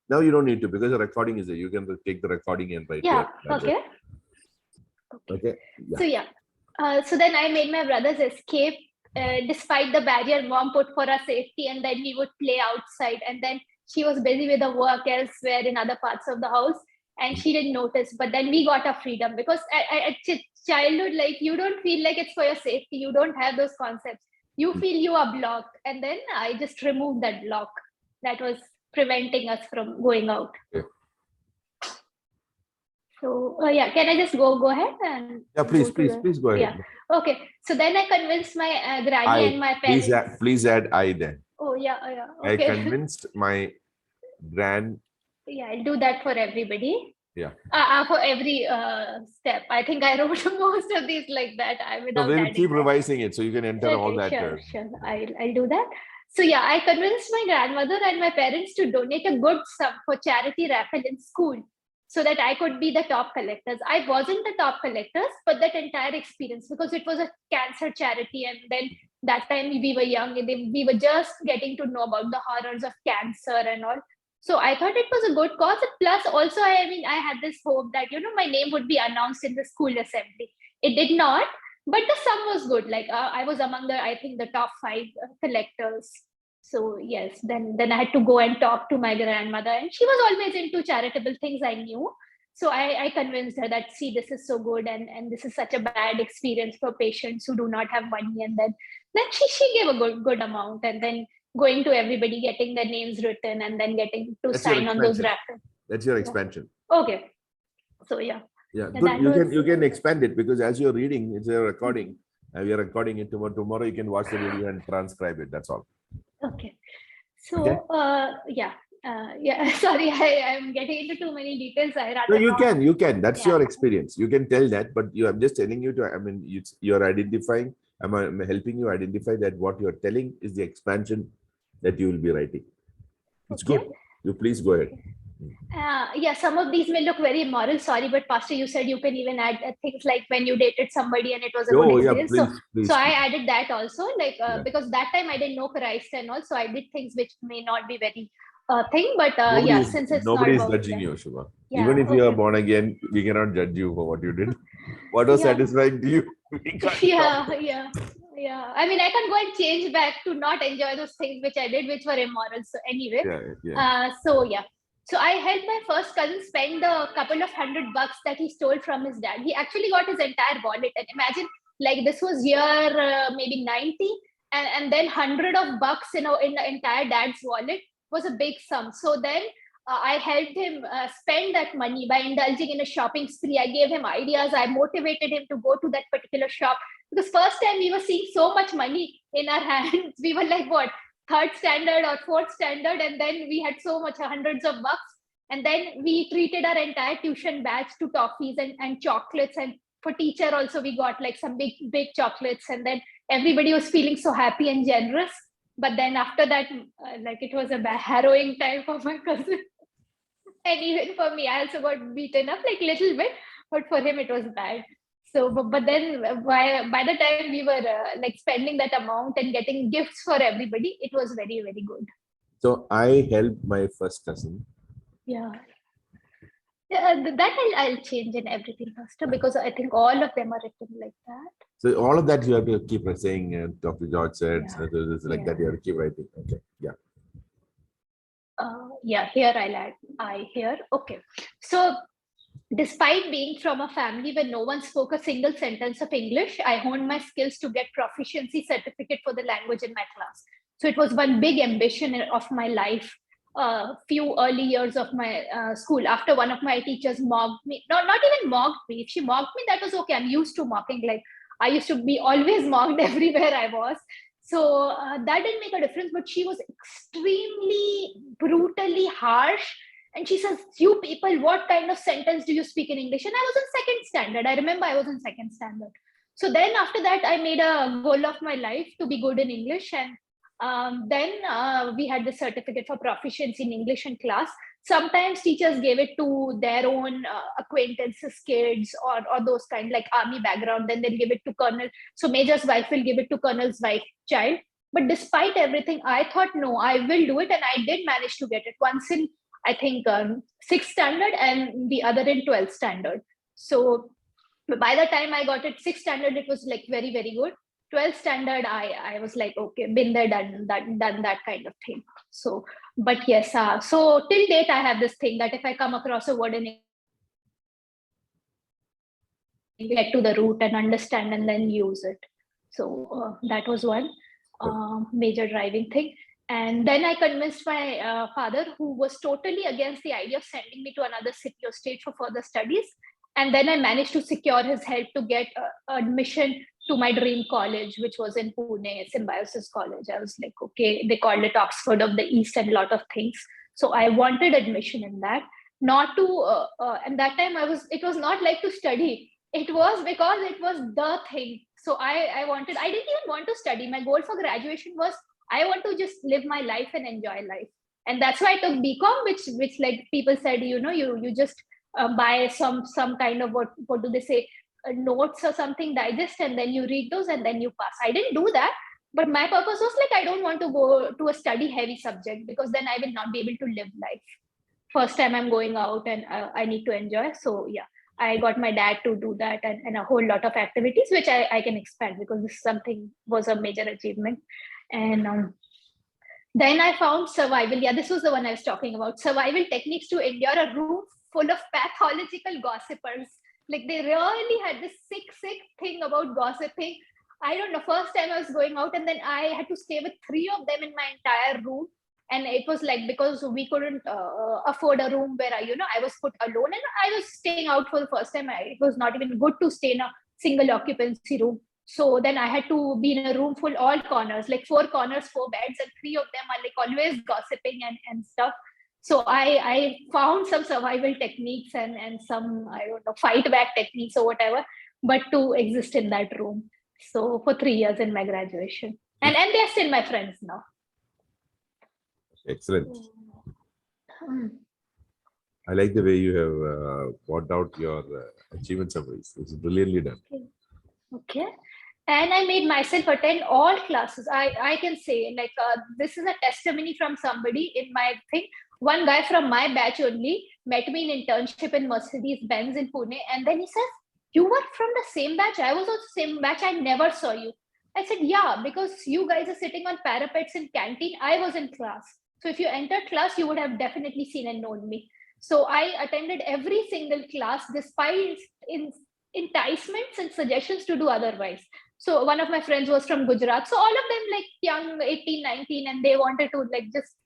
Now you don't need to because the recording is there. You can take the recording and write Yeah. your Okay. Okay. So yeah. So then I made my brothers escape despite the barrier mom put for our safety, and then we would play outside. And then she was busy with the work elsewhere in other parts of the house, and she didn't notice. But then we got our freedom because at childhood, like you don't feel like it's for your safety. You don't have those concepts. You feel you are blocked, and then I just removed that block that was preventing us from going out. Okay. So yeah, can I just go ahead and please go ahead. Yeah. Okay. So then I convinced my granny and my parents. Please add I then. Oh yeah, I okay. convinced my grand. Yeah, I'll do that for everybody. Yeah. For every step. I think I wrote most of these like that. We'll keep revising it so you can enter all that. Sure. I'll do that. So yeah, I convinced my grandmother and my parents to donate a good sum for charity raffle in school, so that I could be the top collectors. I wasn't the top collectors, but that entire experience, because it was a cancer charity, and then that time we were young and we were just getting to know about the horrors of cancer and all. So I thought it was a good cause. Plus, also, I had this hope that, my name would be announced in the school assembly. It did not, but the sum was good. Like I was among the top 5 collectors. So yes, then I had to go and talk to my grandmother, and she was always into charitable things, I knew. So I convinced her that, see, this is so good, and this is such a bad experience for patients who do not have money. And then she gave a good amount, and then going to everybody, getting their names written, and then getting to sign on those raffles. That's your expansion. Okay. So yeah. Yeah, good. You can expand it, because as you're reading, it's a recording. We are recording it tomorrow. Tomorrow you can watch the video and transcribe it. That's all. Okay. So yeah. Sorry, I'm getting into too many details. No, you can. That's your experience. You can tell that, but I'm just telling you you're identifying. I'm helping you identify that what you're telling is the expansion that you will be writing. It's good. You please go ahead. Yeah, some of these may look very immoral. Sorry, but Pastor, you said you can even add things like when you dated somebody and it was a good experience. Please. So I added that also, because that time I didn't know Christ and all, so I did things which may not be very thing. But since it's nobody is not judging you, Shubha. Even if you are born again, we cannot judge you for what you did. What was satisfying to you? Yeah. I can go and change back to not enjoy those things which I did, which were immoral. So anyway, So I helped my first cousin spend a couple of $100 that he stole from his dad. He actually got his entire wallet. And imagine, like, this was year maybe 90, and then $100 in the entire dad's wallet was a big sum. So then I helped him spend that money by indulging in a shopping spree. I gave him ideas. I motivated him to go to that particular shop. Because first time we were seeing so much money in our hands. We were like, what? 3rd standard or 4th standard, and then we had so much, hundreds of bucks, and then we treated our entire tuition batch to toffees and chocolates, and for teacher also we got like some big chocolates, and then everybody was feeling so happy and generous. But then after that, it was a harrowing time for my cousin. And even for me, I also got beaten up like little bit, but for him it was bad. So, but then by the time we were spending that amount and getting gifts for everybody, it was very, very good. So I helped my first cousin. Yeah. That I'll change in everything, Pastor, because I think all of them are written like that. So all of that you have to keep saying, Dr. George said, so like that you have to keep writing. Okay, here I'll add I here. Okay. So despite being from a family where no one spoke a single sentence of English, I honed my skills to get proficiency certificate for the language in my class. So it was one big ambition of my life. Few early years of my school, after one of my teachers mocked me. No, not even mocked me. If she mocked me, that was okay. I'm used to mocking. Like I used to be always mocked everywhere I was. So that didn't make a difference, but she was extremely brutally harsh. And she says, you people, what kind of sentence do you speak in English? And I was in 2nd standard. I remember I was in 2nd standard. So then after that, I made a goal of my life to be good in English. And then we had the certificate for proficiency in English in class. Sometimes teachers gave it to their own acquaintances, kids, or those kind, like army background. Then they'll give it to colonel. So major's wife will give it to colonel's wife, child. But despite everything, I thought, no, I will do it. And I did manage to get it. Once in, I think 6th standard and the other in 12th standard. So by the time I got it 6th standard, it was like very, very good. 12th standard, I was like, okay, been there, done that kind of thing. So, but yes, so till date, I have this thing that if I come across a word in get to the root and understand and then use it. So that was one major driving thing. And then I convinced my father, who was totally against the idea of sending me to another city or state for further studies. And then I managed to secure his help to get admission to my dream college, which was in Pune, Symbiosis College. I was like, okay, they called it Oxford of the East and a lot of things. So I wanted admission in that. Not to, and that time it was not like to study. It was because it was the thing. So I didn't even want to study. My goal for graduation was I want to just live my life and enjoy life. And that's why I took BCom, which like people said, you just buy some kind of what do they say, notes or something, digest, and then you read those and then you pass. I didn't do that. But my purpose was like, I don't want to go to a study heavy subject because then I will not be able to live life. First time I'm going out and I need to enjoy. So yeah, I got my dad to do that and a whole lot of activities, which I can expand because this was a major achievement. And then I found survival. Yeah, this was the one I was talking about. Survival techniques to endure a room full of pathological gossipers. Like they really had this sick thing about gossiping. I don't know, first time I was going out and then I had to stay with 3 of them in my entire room. And it was like, because we couldn't afford a room where I was put alone and I was staying out for the first time. It was not even good to stay in a single occupancy room. So then I had to be in a room full, all corners, like 4 corners, 4 beds, and 3 of them are like always gossiping and stuff. So I found some survival techniques and some, I don't know, fight back techniques or whatever, but to exist in that room. So for 3 years in my graduation. And they're still my friends now. Excellent. I like the way you have brought out your achievement summaries. It's brilliantly done. Okay. And I made myself attend all classes. I can say, like, this is a testimony from somebody in my thing. One guy from my batch only met me in internship in Mercedes-Benz in Pune. And then he says, you were from the same batch? I was also same batch. I never saw you. I said, yeah, because you guys are sitting on parapets in canteen. I was in class. So if you entered class, you would have definitely seen and known me. So I attended every single class despite enticements and suggestions to do otherwise. So one of my friends was from Gujarat. So all of them like young, 18, 19, and they wanted to like just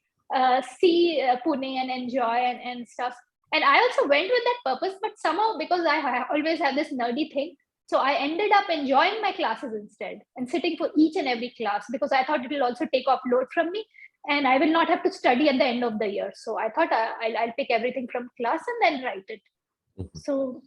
see Pune and enjoy and stuff. And I also went with that purpose, but somehow because I always have this nerdy thing, so I ended up enjoying my classes instead and sitting for each and every class because I thought it will also take off load from me and I will not have to study at the end of the year. So I thought I'll pick everything from class and then write it. So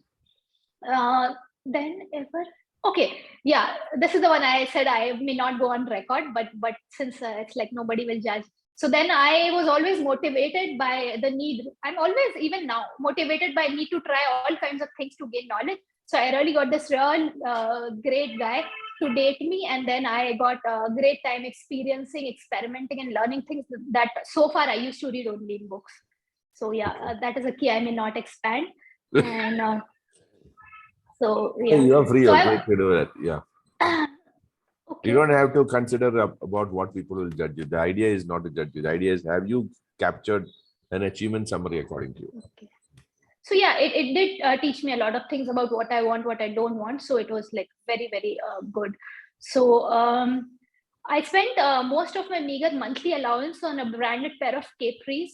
then ever okay, yeah, this is the one I said I may not go on record, but since it's like nobody will judge. So then I was always motivated by the need. I'm always, even now, motivated by need to try all kinds of things to gain knowledge. So I really got this real great guy to date me, and then I got a great time experiencing, experimenting, and learning things that so far I used to read only in books. So yeah, that is a key I may not expand. And so yeah, you are free so to do that. Yeah. Okay. You don't have to consider about what people will judge you. The idea is not to judge you. The idea is, have you captured an achievement summary according to you? Okay. So yeah, it did teach me a lot of things about what I want, what I don't want. So it was like very, very good. So I spent most of my meager monthly allowance on a branded pair of capris,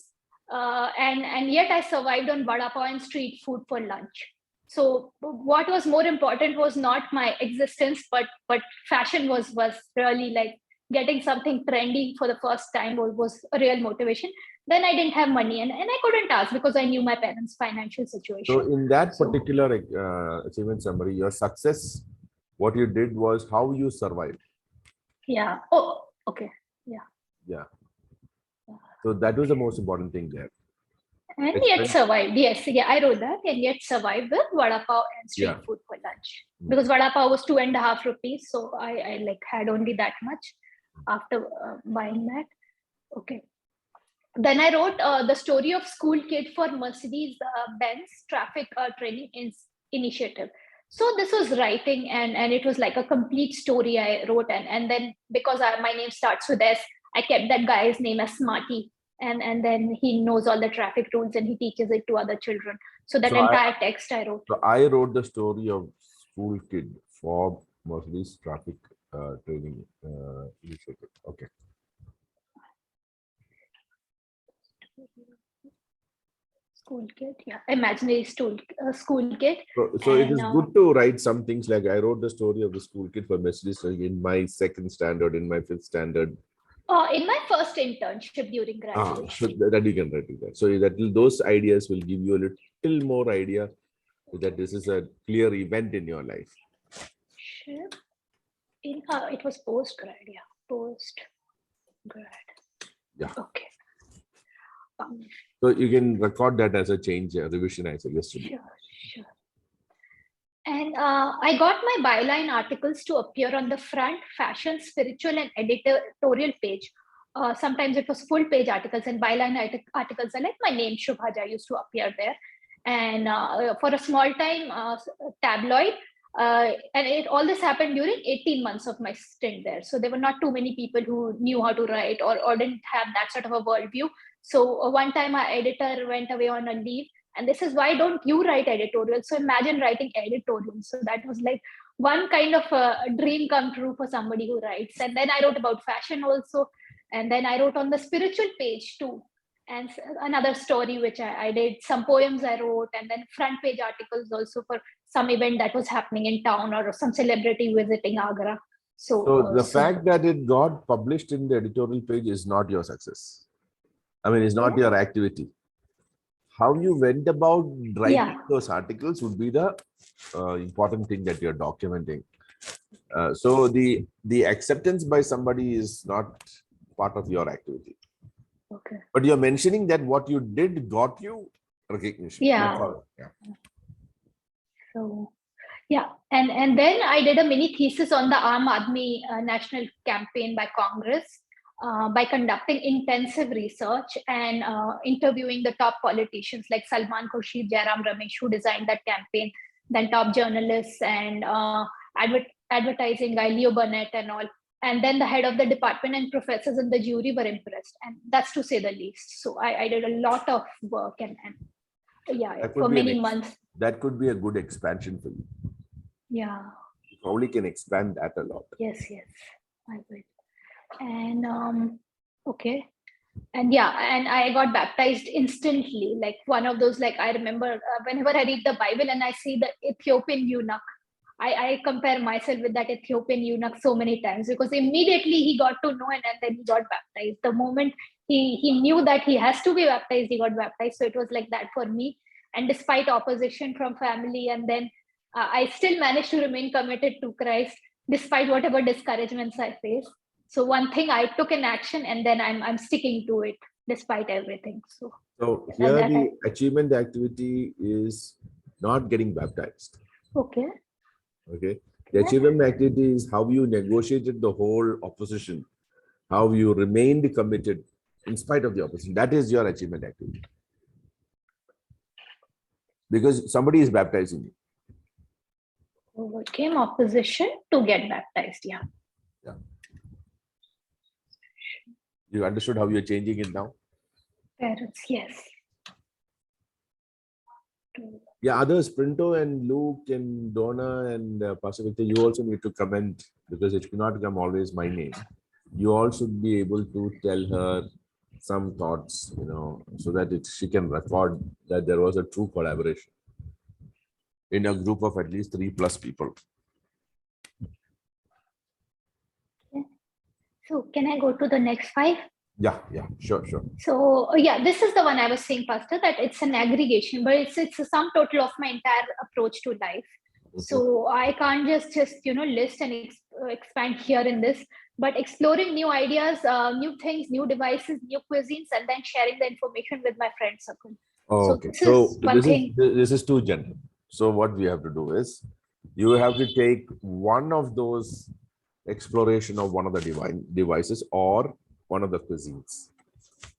and yet I survived on vada pav and street food for lunch. So what was more important was not my existence, but fashion was really like getting something trendy for the first time was a real motivation. Then I didn't have money and I couldn't ask because I knew my parents' financial situation. So in that particular achievement summary, your success, what you did was how you survived. Yeah. Oh, okay. Yeah. Yeah. So that was the most important thing there. And yet survived. Yes. Yeah, I wrote that. And yet survived with vada pav and street food for lunch. Because vada pav was 2.5 rupees. So I like had only that much after buying that. Okay. then I wrote the story of school kid for Mercedes Benz traffic training initiative. So this was writing, and it was like a complete story I wrote, and then because my name starts with S, I kept that guy's name as Smarty, and then he knows all the traffic rules and he teaches it to other children. So that entire text I wrote. So I wrote the story of school kid for Mercedes traffic training initiative. Okay. School kid, yeah, imaginary school kid. So it is good to write some things like I wrote the story of the school kid for Mercedes in my 2nd standard, in my 5th standard. In my first internship during graduation. So that you can write that. So that those ideas will give you a little more idea that this is a clear event in your life. Sure. It was post-grad, yeah. Post-grad. Yeah. Okay. So you can record that as a change, revision, I suggest. Sure. And I got my byline articles to appear on the front, fashion, spiritual, and editorial page. Sometimes it was full page articles, and byline articles are like my name, Shubhaja, used to appear there. And for a small time tabloid, and all this happened during 18 months of my stint there. So there were not too many people who knew how to write or didn't have that sort of a worldview. So one time our editor went away on a leave, and this is why don't you write editorials? So imagine writing editorials. So that was like one kind of a dream come true for somebody who writes. And then I wrote about fashion also, and then I wrote on the spiritual page too. And another story which I did, some poems I wrote, and then front page articles also for some event that was happening in town or some celebrity visiting Agra. So the fact that it got published in the editorial page is not your success. I mean, it's not your activity. How you went about writing those articles would be the important thing that you're documenting. So the acceptance by somebody is not part of your activity. Okay. But you're mentioning that what you did got you recognition. Yeah. So, yeah. And then I did a mini thesis on the Aam Aadmi national campaign by Congress by conducting intensive research and interviewing the top politicians like Salman Khurshid, Jairam Ramesh, who designed that campaign, then top journalists and advertising guy Leo Burnett and all. And then the head of the department and professors in the jury were impressed. And that's to say the least. So I did a lot of work and yeah, for many months. That could be a good expansion for you. Yeah. You probably can expand that a lot. Yes, I will. And okay. And yeah, and I got baptized instantly. Like one of those, like I remember whenever I read the Bible and I see the Ethiopian eunuch, I compare myself with that Ethiopian eunuch so many times because immediately he got to know and then he got baptized. The moment he knew that he has to be baptized, he got baptized. So it was like that for me. And despite opposition from family, and then I still managed to remain committed to Christ despite whatever discouragements I faced. So one thing I took in action, and then I'm sticking to it despite everything. So here the achievement activity is not getting baptized. Okay. The achievement activity is how you negotiated the whole opposition, how you remained committed in spite of the opposition. That is your achievement activity. Because somebody is baptizing you. Overcame opposition to get baptized. Yeah. You understood how you're changing it now? Parents, yes. Yeah, others, Printo and Luke and Donna and Pastor Victor, you also need to comment because it cannot come always my name. You all should be able to tell her some thoughts, so that she can record that there was a true collaboration in a group of at least 3+ people. Okay. So can I go to the next 5? Yeah, sure. So yeah, this is the one I was saying, Pastor, that it's an aggregation, but it's a sum total of my entire approach to life. Okay. So I can't just list and expand here in this, but exploring new ideas, new things, new devices, new cuisines, and then sharing the information with my friend circle. Okay, so this is too general. So what we have to do is you have to take one of those exploration of one of the devices or one of the cuisines.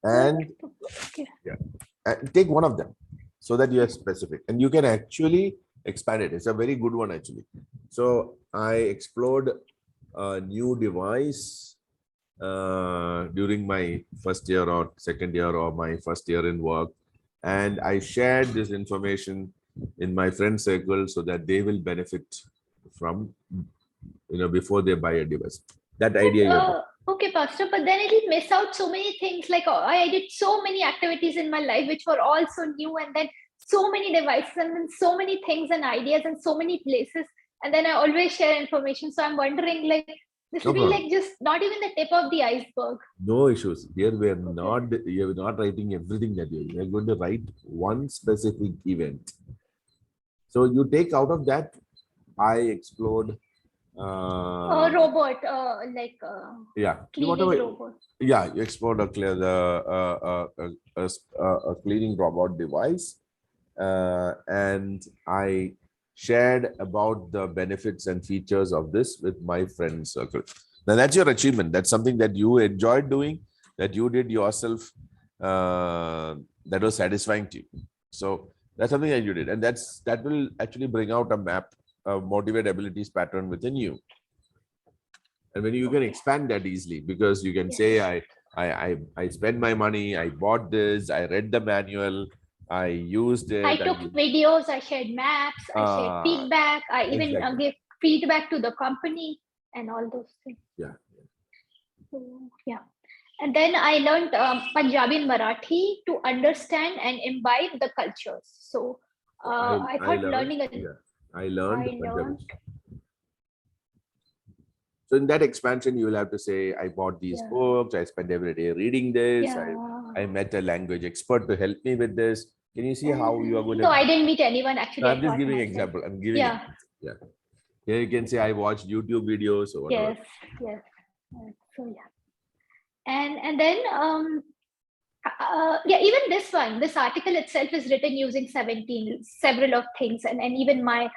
And take one of them so that you are specific, and you can actually expand it. It's a very good one actually. So I explored a new device during my first year or second year or my first year in work, and I shared this information in my friend circle so that they will benefit from, before they buy a device. That idea. Okay, Pastor, but then it'll miss out so many things. Like I did so many activities in my life which were all so new, and then so many devices, and then so many things and ideas and so many places. And then I always share information. So I'm wondering, like, this will be like just not even the tip of the iceberg. No issues. Here we are not writing everything that we are going to write one specific event. So you take out of that, I explored robot, cleaning robot. Yeah, you explored a cleaning robot device, and I shared about the benefits and features of this with my friend circle. Now that's your achievement. That's something that you enjoyed doing, that you did yourself, that was satisfying to you. So that's something that you did, and that will actually bring out a motivate abilities pattern within you. And when you can expand that easily, because you can say, I spent my money, I bought this, I read the manual, I used it. I took videos, I shared maps, I shared feedback, I even gave feedback to the company and all those things. So, and then I learned Punjabi and Marathi to understand and imbibe the cultures. So I thought I learned. So in that expansion, you will have to say, I bought these books, I spent every day reading this, I met a language expert to help me with this. Can you see how you are going to... No, I didn't meet anyone actually. No, I'm just giving an example. I'm giving it. Here you can say, I watched YouTube videos or whatever. Yes. So and then even this article itself is written using several of things, and even my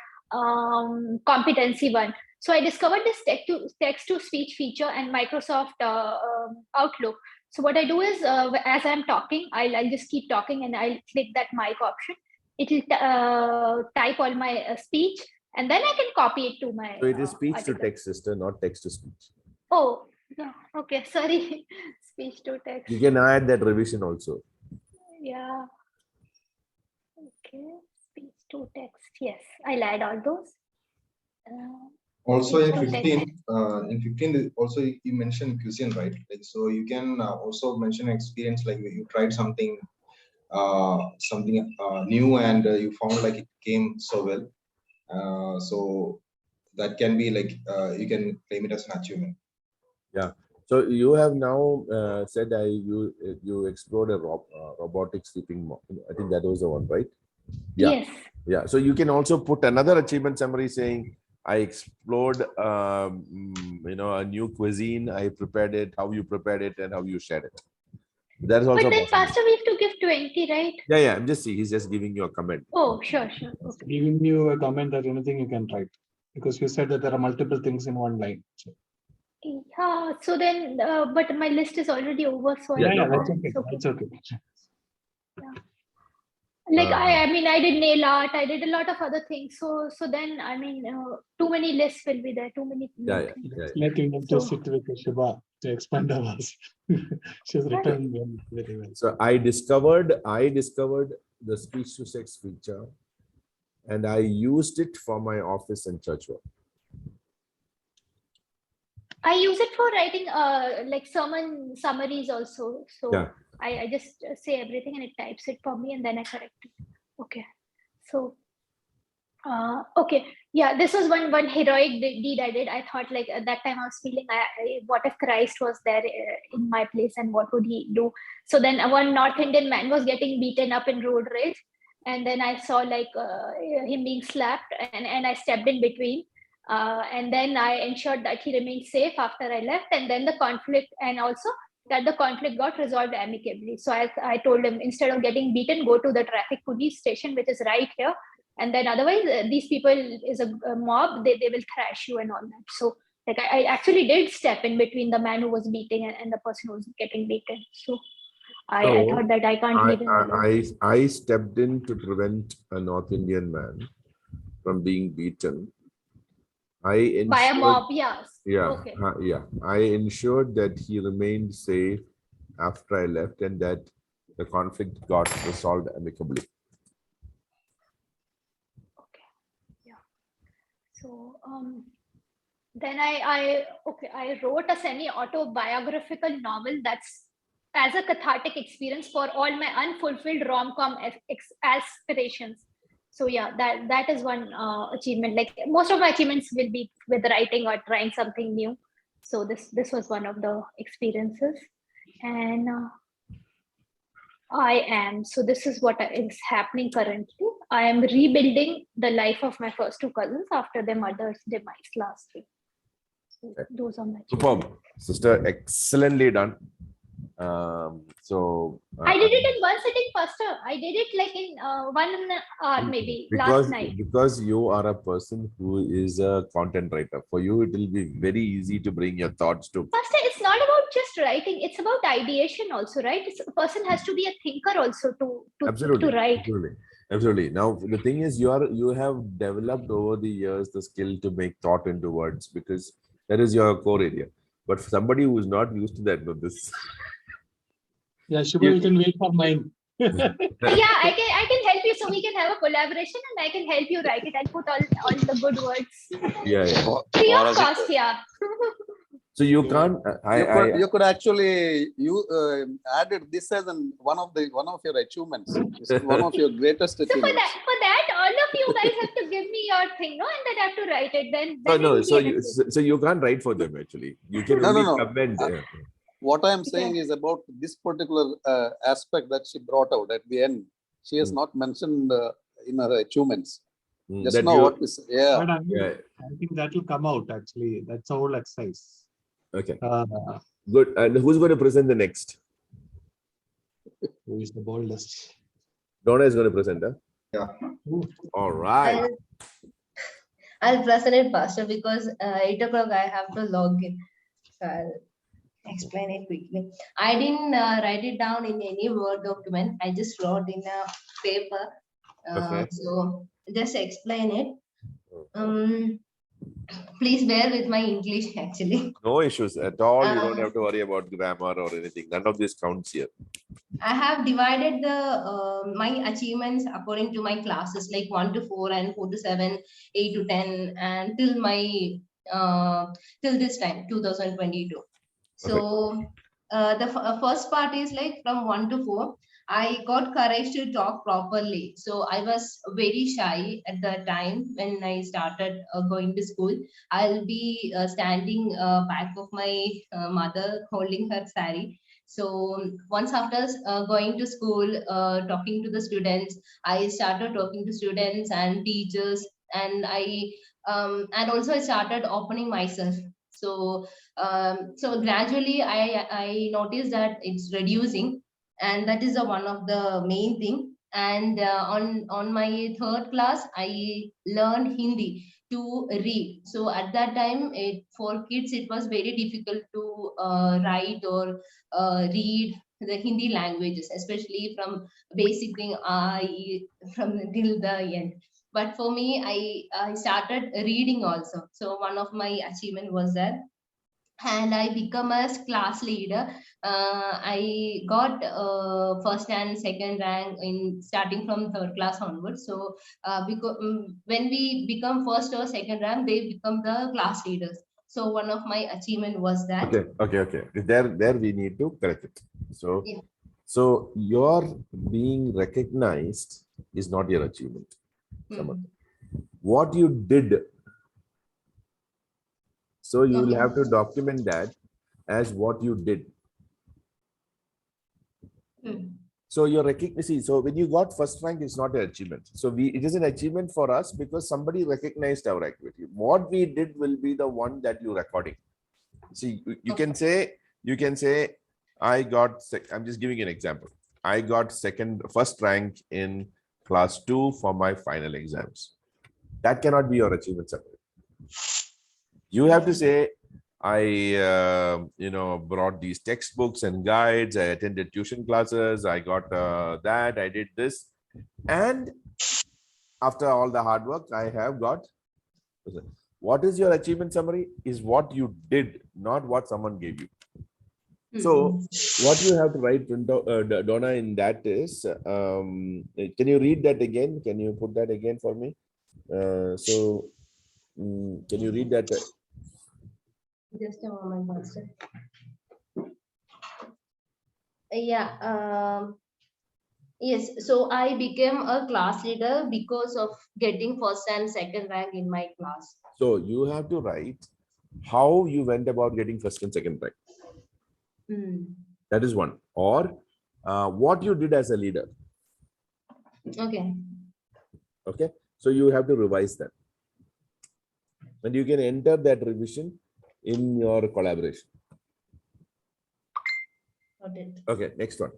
competency one. So I discovered this text to speech feature and Microsoft Outlook. So what I do is, as I'm talking, I'll just keep talking and I'll click that mic option. It will type all my speech, and then I can copy it to my. So it is speech article. to text, sister, not text to speech. Oh, no. Okay, sorry. Speech to text. You can add that revision also. Yeah. Okay. Speech to text. Yes, I'll add all those. Also in 15, also you mentioned cuisine, right? Like, so you can also mention experience, like you tried something new, and you found like it came so well. So that can be like you can claim it as an achievement. Yeah. So you have now said you explored a robotic sleeping. I think that was the one, right? Yes. Yeah. So you can also put another achievement summary saying, I explored, a new cuisine. I prepared it, how you prepared it, and how you shared it. That is also. But then, Pastor, we have to give 20, right? Yeah. He's just giving you a comment. Oh, sure. Okay. Giving you a comment that anything you can write, because you said that there are multiple things in one line. So. Yeah. So then, but my list is already over. So that's okay. That's okay. Yeah. Like I mean, I did nail art. I did a lot of other things. So then, I mean, too many lists will be there. Too many. Yeah. Let him just sit with Shiba to expand ours. She's written very well. So I discovered the speech to text feature, and I used it for my office and church work. I use it for writing like sermon summaries also. So I just say everything and it types it for me, and then I correct it. Okay. So okay. Yeah, this was one heroic deed I did. I thought, like, at that time I was feeling, what if Christ was there in my place, and what would he do? So then one North Indian man was getting beaten up in road rage, and then I saw like him being slapped, and I stepped in between. And then I ensured that he remained safe after I left, and then the conflict, and also that the conflict got resolved amicably. So I told him, instead of getting beaten, go to the traffic police station, which is right here. And then otherwise, these people is a mob, they will thrash you and all that. So like I actually did step in between the man who was beating and the person who was getting beaten. So I thought that I can't leave him alone. I stepped in to prevent a North Indian man from being beaten. I ensured, by a mob, yes. Yeah, Okay. yeah. I ensured that he remained safe after I left and that the conflict got resolved amicably. Okay. Yeah. So then I wrote a semi-autobiographical novel that's as a cathartic experience for all my unfulfilled rom-com aspirations. So yeah, that is one achievement. Like most of my achievements will be with writing or trying something new. So this was one of the experiences, and so this is what is happening currently. I am rebuilding the life of my first two cousins after their mother's demise last week. So those are my Superb, sister, excellently done. I did it in one sitting, Pastor. I did it like in 1 hour, maybe last night. Because you are a person who is a content writer. For you, it will be very easy to bring your thoughts to. Pastor, it's not about just writing; it's about ideation also, right? A person has to be a thinker also to write. Absolutely. Now the thing is, you have developed over the years the skill to make thought into words because that is your core area. But for somebody who is not used to that, no, this. Yeah, Shubha, you can wait for mine. Yeah, I can help you, so we can have a collaboration, and I can help you write it. I'll put all the good words. Yeah. Free of cost, yeah. So you can't. You could actually added this as one of your achievements. One of your greatest achievements. So for that, all of you guys have to give me your thing, no, and then I have to write it. Then so you can't write for them actually. You can only comment. What I am saying is about this particular aspect that she brought out at the end. She has not mentioned in her achievements. Just now, what we say. But I think that will come out actually. That's a whole exercise. Okay. Good. And who's going to present the next? Who is the boldest? Donna is going to present, huh? Yeah. All right. I'll present it faster because 8 o'clock I have to log in. So I'll explain it quickly. I didn't write it down in any Word document. I just wrote in a paper. Okay. So just explain it. Please bear with my English actually. No issues at all. You don't have to worry about grammar or anything. None of this counts here. I have divided the my achievements according to my classes, like 1 to 4 and 4 to 7, 8 to 10, and till my till this time 2022. So the first part is like from 1 to 4. I got courage to talk properly. So I was very shy at the time when I started going to school. I'll be standing back of my mother holding her sari. So once after going to school, talking to the students, I started talking to students and teachers, and and also I started opening myself. So so gradually I noticed that it's reducing, and that is one of the main thing. And on my third class I learned Hindi to read. So at that time for kids it was very difficult to write or read the Hindi languages, especially from basic thing from till the end. But for me, I started reading also. So one of my achievement was that, and I become a class leader. I got first and second rank in starting from third class onwards. So because when we become first or second rank, they become the class leaders. So one of my achievement was that. Okay. There we need to correct it. So, so your being recognized is not your achievement. What you did. So you will have to document that as what you did. So your recognition. So when you got first rank, it's not an achievement. So it is an achievement for us because somebody recognized our activity. What we did will be the one that you're recording. See, you can say, I got. I'm just giving you an example. I got first rank in class 2 for my final exams. That cannot be your achievement. You have to say, I, brought these textbooks and guides. I attended tuition classes. I got that. I did this. And after all the hard work, I have got. What is your achievement summary? Is what you did, not what someone gave you. So what you have to write, Donna, in that is, can you read that again? Can you put that again for me? Can you read that? Just a moment, Master. Yeah. Yes. So I became a class leader because of getting first and second rank in my class. So you have to write how you went about getting first and second rank. That is one. Or what you did as a leader. Okay. Okay. So you have to revise that. And you can enter that revision in your collaboration. Got it. Okay. Next one.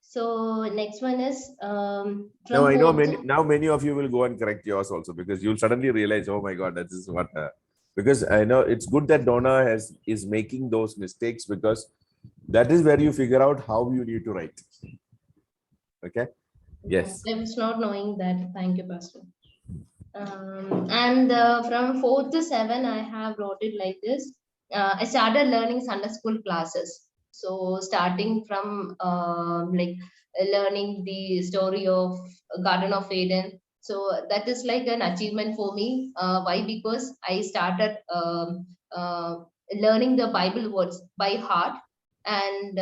So next one is now I know many of you will go and correct yours also, because you'll suddenly realize, oh my God, that is what. Because I know it's good that Donna is making those mistakes, because that is where you figure out how you need to write. Okay. Yes. I was not knowing that. Thank you, Pastor. And from 4th to 7, I have wrote it like this. I started learning Sunday school classes. So starting from learning the story of Garden of Eden. So that is like an achievement for me. Why? Because I started learning the Bible words by heart. And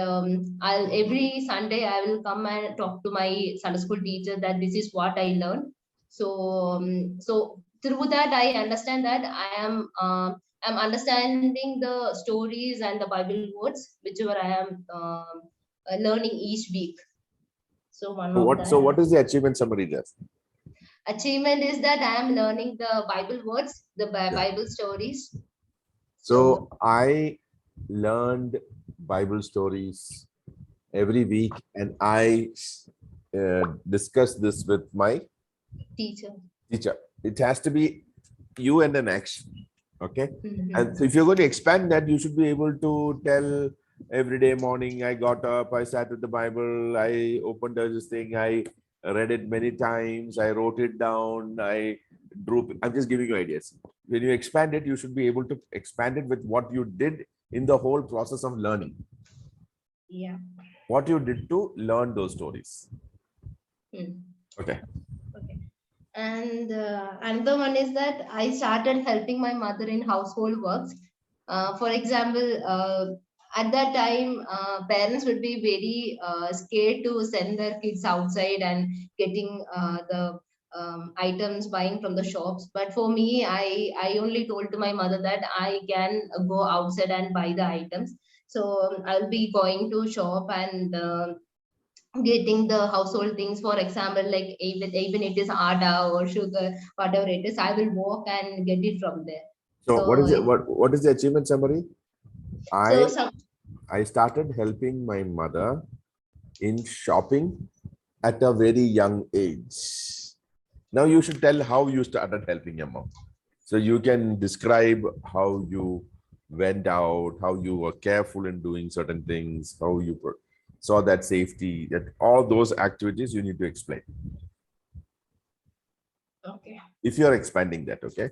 I'll every Sunday I will come and talk to my Sunday school teacher that this is what I learned. So through that I understand that I'm understanding the stories and the Bible words whichever I am learning each week. So what is the achievement summary there? Achievement is that I am learning the Bible words, the Bible stories. So I learned Bible stories every week, and I discussed this with my teacher. It has to be you and an action. Okay. And so if you're going to expand that, you should be able to tell every day morning, I got up, I sat with the Bible, I opened this thing, I read it many times, I wrote it down, I drew. I'm just giving you ideas. When you expand it, you should be able to expand it with what you did in the whole process of learning. Yeah. What you did to learn those stories. Okay. And another one is that I started helping my mother in household works. For example, at that time, parents would be very scared to send their kids outside and getting the items buying from the shops. But for me, I only told to my mother that I can go outside and buy the items. So I'll be going to shop and getting the household things. For example, like even it is atta or sugar, whatever it is, I will walk and get it from there. So what is it? What is the achievement summary? I started helping my mother in shopping at a very young age. Now you should tell how you started helping your mom. So you can describe how you went out, how you were careful in doing certain things, how you saw that safety, that all those activities you need to explain. Okay. If you're expanding that, okay?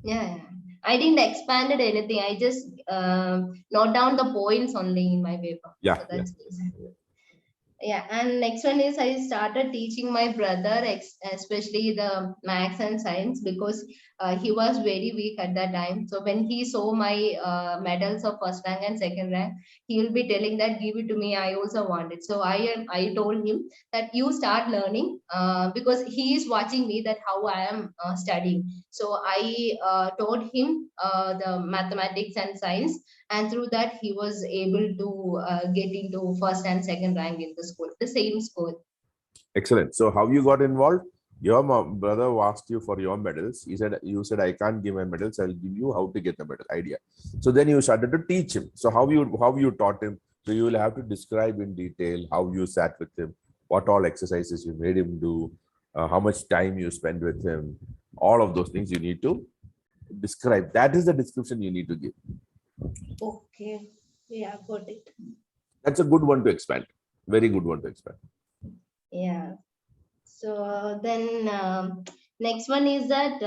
Yeah. I didn't expand it anything. I just note down the points only in my paper. Yeah. So that's yeah. And next one is I started teaching my brother, especially the maths and science, because he was very weak at that time. So when he saw my medals of first rank and second rank, he will be telling that give it to me. I also want it. So I told him that you start learning because he is watching me that how I am studying. So I taught him the mathematics and science. And through that, he was able to get into first and second rank in the school, the same school. Excellent. So how you got involved? Your brother asked you for your medals. You said, I can't give my medals. I'll give you how to get the medal idea. So then you started to teach him. So how you taught him? So you will have to describe in detail how you sat with him, what all exercises you made him do, how much time you spent with him. All of those things you need to describe. That is the description you need to give. Okay. Yeah, got it. That's a good one to expand. Very good one to expand. Yeah. So then next one is that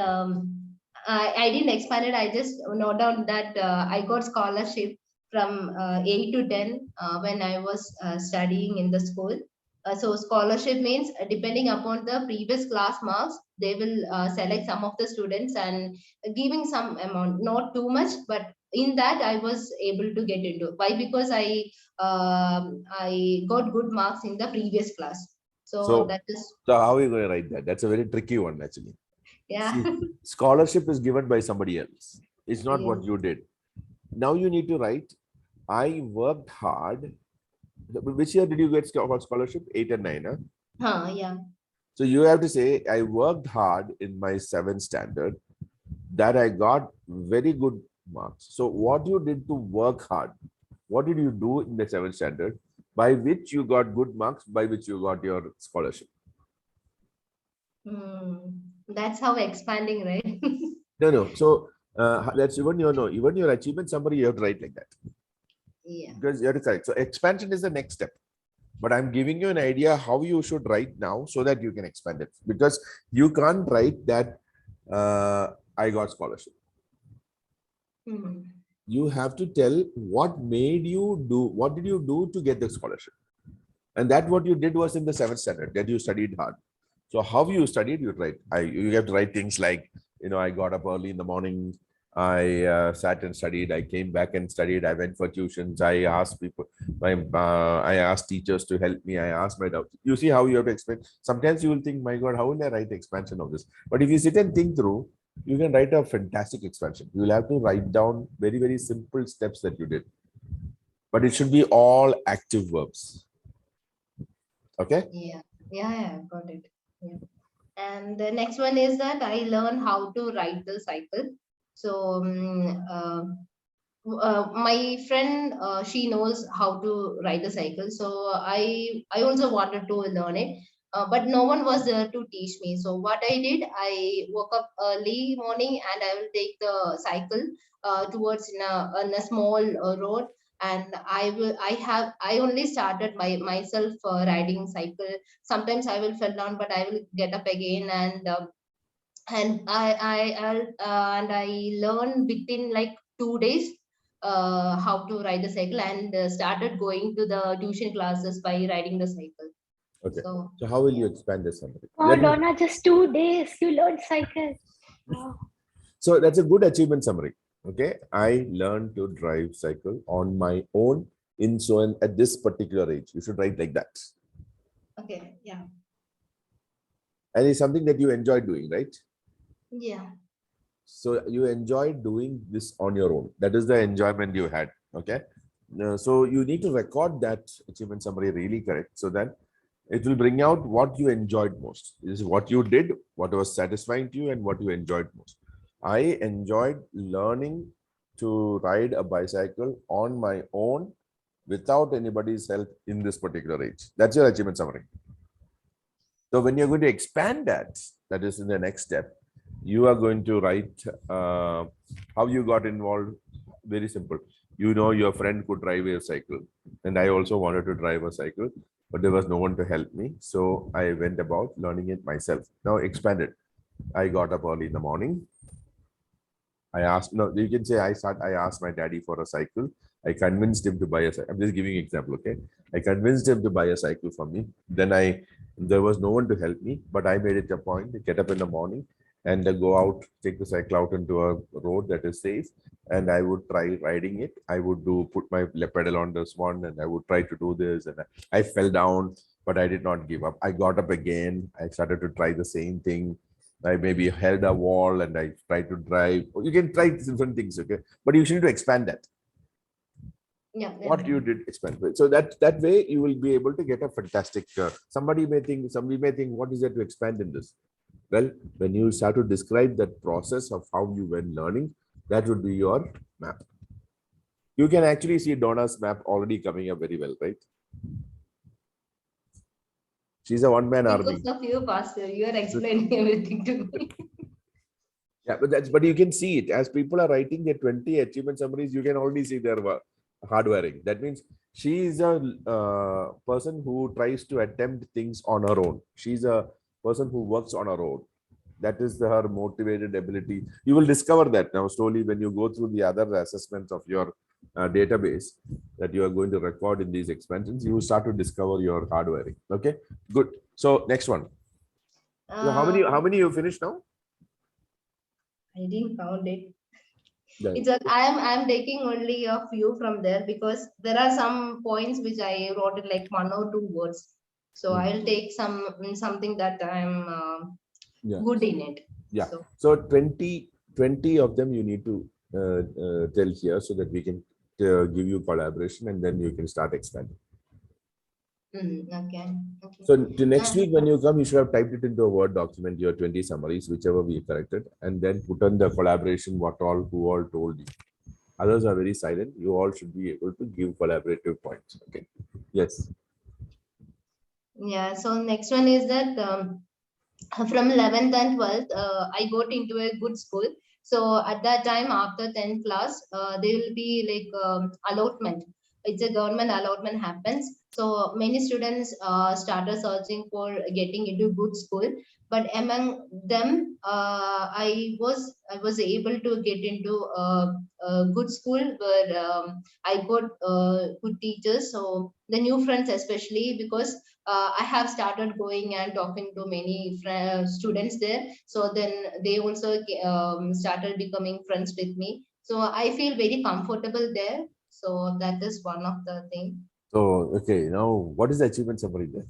I didn't expand it. I just note down that I got scholarship from 8 to 10 when I was studying in the school. So scholarship means depending upon the previous class marks, they will select some of the students and giving some amount, not too much, but in that I was able to get into. Why? Because I got good marks in the previous class. So So, that is, how are you going to write that? That's a very tricky one, actually. yeah. See, scholarship is given by somebody else. It's not what Yes. you did. Now you need to write, I worked hard. Which year did you get scholarship? 8 and 9, huh? Yeah. So you have to say, I worked hard in my 7th standard, that I got very good marks. So what you did to work hard, what did you do in the 7th standard by which you got good marks, by which you got your scholarship? That's how expanding, right? No. So that's even even your achievement summary, you have to write like that. Yeah. Because you have to correct. So expansion is the next step. But I'm giving you an idea how you should write now so that you can expand it. Because you can't write that I got scholarship. You have to tell what made you do, what did you do to get the scholarship? And that what you did was in the 7th standard, that you studied hard. So how you studied, you write. You have to write things like, I got up early in the morning, I sat and studied, I came back and studied, I went for tuitions, I asked people, I asked teachers to help me, I asked my doubts. You see how you have to explain. Sometimes you will think, my God, how will I write expansion of this? But if you sit and think through, you can write a fantastic expansion. You will have to write down very, very simple steps that you did. But it should be all active verbs. Okay? Yeah, got it. Yeah. And the next one is that I learned how to ride the cycle. So my friend, she knows how to ride a cycle. So I also wanted to learn it. But no one was there to teach me. So what I did, I woke up early morning and I will take the cycle towards in a small road, and I only started myself riding cycle. Sometimes I will fall down, but I will get up again, and I learned within like 2 days how to ride the cycle, and started going to the tuition classes by riding the cycle. Okay. So how will you yeah. expand this summary? Oh, Donna, just 2 days you learned cycle. Wow. So that's a good achievement summary. Okay. I learned to drive cycle on my own in so and at this particular age. You should write like that. Okay. Yeah. And it's something that you enjoy doing, right? Yeah. So you enjoyed doing this on your own. That is the enjoyment you had. Okay. So you need to record that achievement summary really correct so that it will bring out what you enjoyed most. This is what you did, what was satisfying to you, and what you enjoyed most. I enjoyed learning to ride a bicycle on my own without anybody's help in this particular age. That's your achievement summary. So when you're going to expand that, that is in the next step, you are going to write how you got involved. Very simple. Your friend could drive a cycle, and I also wanted to drive a cycle, but there was no one to help me. So I went about learning it myself. Now expand it. I got up early in the morning. I asked, no, you can say I asked my daddy for a cycle. I convinced him to buy a cycle. I'm just giving an example, okay? I convinced him to buy a cycle for me. Then there was no one to help me, but I made it a point to get up in the morning and go out, take the cycle out into a road that is safe. And I would try riding it. I would put my pedal on this one, and I would try to do this. And I fell down, but I did not give up. I got up again. I started to try the same thing. I maybe held a wall and I tried to drive. You can try different things, okay? But you need to expand that. Yeah. What you did expand. So that way you will be able to get a fantastic. Somebody may think, what is there to expand in this? Well, when you start to describe that process of how you went learning, that would be your map. You can actually see Donna's map already coming up very well, right? She's a one-man army. Because of you, Pastor, you are explaining everything to me. Yeah, but you can see it as people are writing their 20 achievement summaries. You can already see their hardwiring. That means she is a person who tries to attempt things on her own. She's a person who works on her own. That is her motivated ability. You will discover that now slowly when you go through the other assessments of your database that you are going to record in these expansions. You will start to discover your hardwiring. Okay, good. So next one. So how many you finished now? I didn't count it. Yeah. It's a, I'm taking only a few from there because there are some points which I wrote it like 1 or 2 words. So I'll take something that I'm good in it. Yeah. So 20 of them you need to tell here so that we can give you collaboration and then you can start expanding. Okay. So to next week when you come, you should have typed it into a Word document, your 20 summaries, whichever we corrected, and then put on the collaboration, what all, who all told you. Others are very silent. You all should be able to give collaborative points. Okay. Yes. Yeah. So next one is that from 11th and 12th, I got into a good school. So at that time, after 10th class, there will be like allotment. It's a government allotment happens. So many students started searching for getting into good school. But among them, I was able to get into a good school where I got good teachers. So the new friends, especially because I have started going and talking to many students there. So then they also started becoming friends with me. So I feel very comfortable there. So that is one of the things. So, okay, now what is the achievement summary then?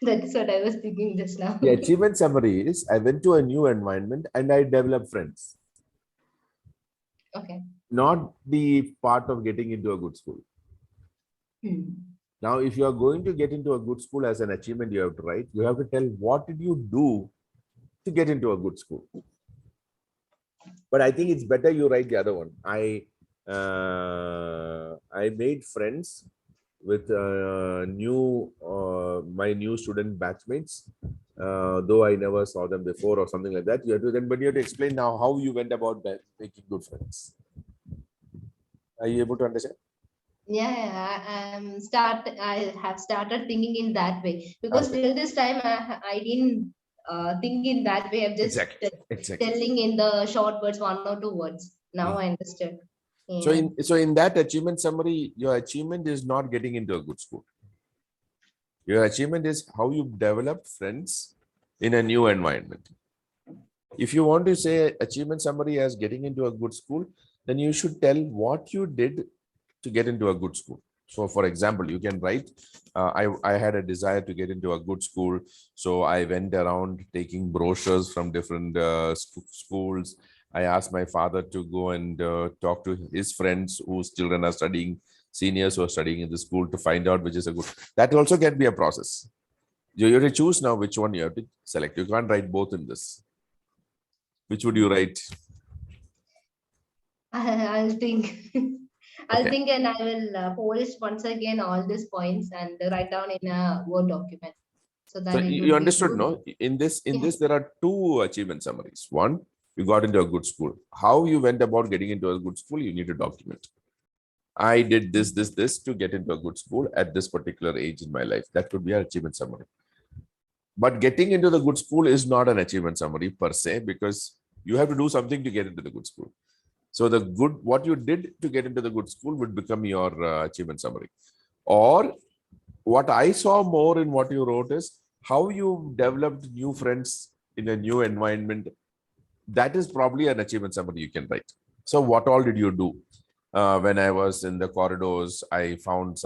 That's what I was thinking just now. The achievement summary is I went to a new environment and I developed friends. Okay. Not the part of getting into a good school. Now, if you are going to get into a good school as an achievement, you have to write, you have to tell what did you do to get into a good school. But I think it's better you write the other one. I made friends with my new student batchmates, though I never saw them before or something like that. You have to then, but you have to explain now how you went about making good friends. Are you able to understand? Yeah, I have started thinking in that way because till this time I didn't think in that way. I'm just telling in the short words, 1 or 2 words. Now I understood. Yeah. So in that achievement summary, your achievement is not getting into a good school. Your achievement is how you develop friends in a new environment. If you want to say achievement summary as getting into a good school, then you should tell what you did to get into a good school. So for example, you can write, I had a desire to get into a good school. So I went around taking brochures from different schools. I asked my father to go and talk to his friends whose children are studying, seniors who are studying in the school to find out which is a good. That also can be a process. You have to choose now which one you have to select. You can't write both in this. Which would you write? I'll think. I'll think and I will polish once again all these points and write down in a Word document. So that you understood, no? In this, there are 2 achievement summaries. One, you got into a good school. How you went about getting into a good school, you need to document. I did this to get into a good school at this particular age in my life. That could be an achievement summary. But getting into the good school is not an achievement summary per se, because you have to do something to get into the good school. So what you did to get into the good school would become your achievement summary. Or what I saw more in what you wrote is how you developed new friends in a new environment. That is probably an achievement summary you can write. So what all did you do? When I was in the corridors, I found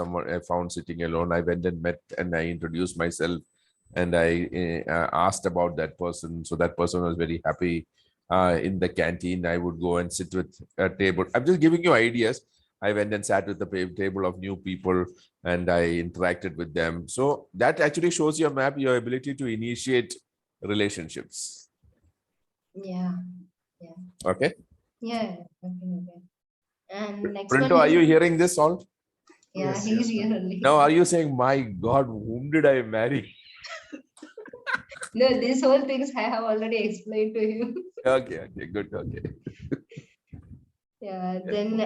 sitting alone. I went and met and I introduced myself and I asked about that person. So that person was very happy. In the canteen, I would go and sit with a table. I'm just giving you ideas. I went and sat with the table of new people and I interacted with them. So that actually shows your map, your ability to initiate relationships. Yeah. Okay. Yeah. Okay. And next Printo, one are you hearing this all? Yeah, he's here only. Now, are you saying, my God, whom did I marry? No, these whole things I have already explained to you. Okay, good, okay. Yeah, then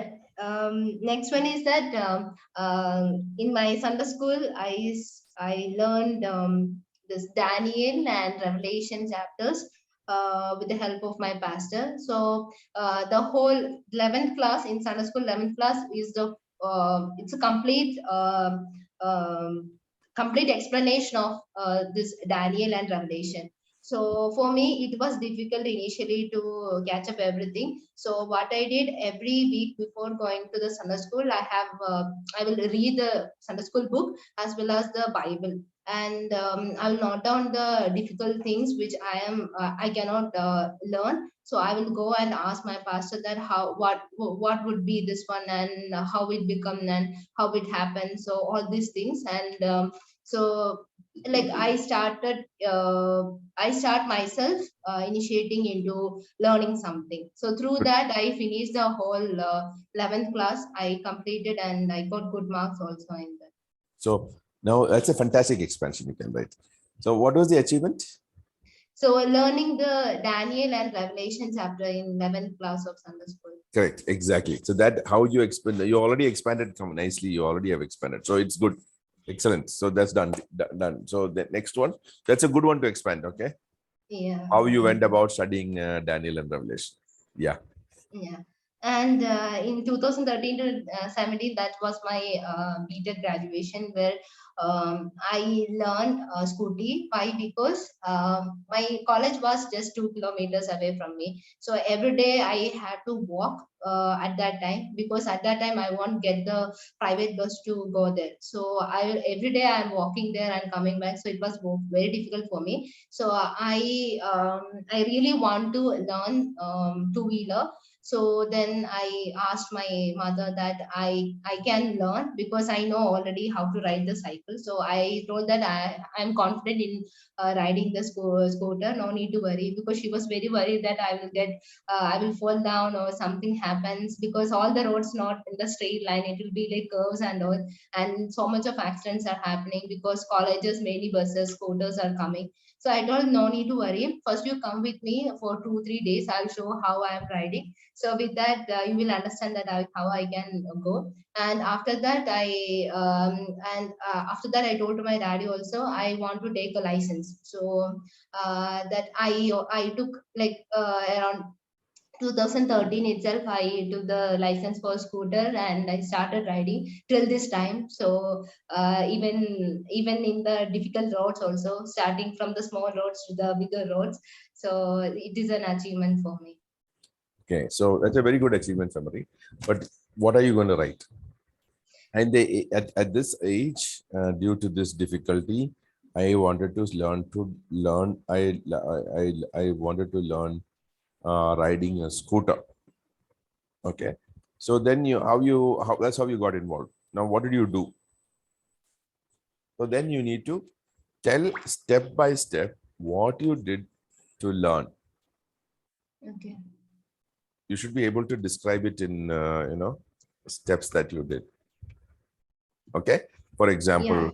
next one is that in my Sunday school, I learned this Daniel and Revelation chapters with the help of my pastor. So the whole 11th class in Sunday school, 11th class is it's a um, complete explanation of this Daniel and Revelation. So for me, it was difficult initially to catch up everything. So what I did every week before going to the Sunday school, I will read the Sunday school book as well as the Bible, and I will note down the difficult things which I cannot learn. So I will go and ask my pastor that what would be this one, and how it become and how it happened. So all these things, and so like I start myself initiating into learning something. So through that, I finished the whole 11th class. I completed and I got good marks also in that. So now that's a fantastic expansion you can write. So what was the achievement? So learning the Daniel and Revelation chapter in 11th class of Sunday school. Correct, exactly. So that how you expand, you already expanded nicely. You already have expanded. So it's good. Excellent. So that's done. So the next one, that's a good one to expand. Okay. Yeah. How you went about studying Daniel and Revelation. Yeah. Yeah. And in 2013 to 17, that was my BTech graduation, where I learned Scooty. Why? Because my college was just 2 kilometers away from me. So every day I had to walk at that time, because at that time I won't get the private bus to go there. So every day I'm walking there and coming back. So it was very difficult for me. So I really want to learn two-wheeler. So then I asked my mother that I can learn, because I know already how to ride the cycle. So I told that I'm confident in riding the scooter, no need to worry, because she was very worried that I will fall down or something happens, because all the roads not in the straight line, it will be like curves and all, and so much of accidents are happening because colleges, many buses, scooters are coming. So I told, no need to worry. First, you come with me for 2-3 days. I'll show how I am riding. So with that, you will understand that how I can go. And after that, after that, I told to my daddy also I want to take a license. So that I took like around 2013 itself. I took the license for scooter and I started riding till this time. So even in the difficult roads also, starting from the small roads to the bigger roads. So it is an achievement for me. Okay. So that's a very good achievement summary. But what are you going to write? And at this age, due to this difficulty, I wanted to learn. I wanted to learn riding a scooter. Okay. So then that's how you got involved. Now, what did you do? So then you need to tell step by step what you did to learn. Okay. You should be able to describe it in, steps that you did. Okay. For example,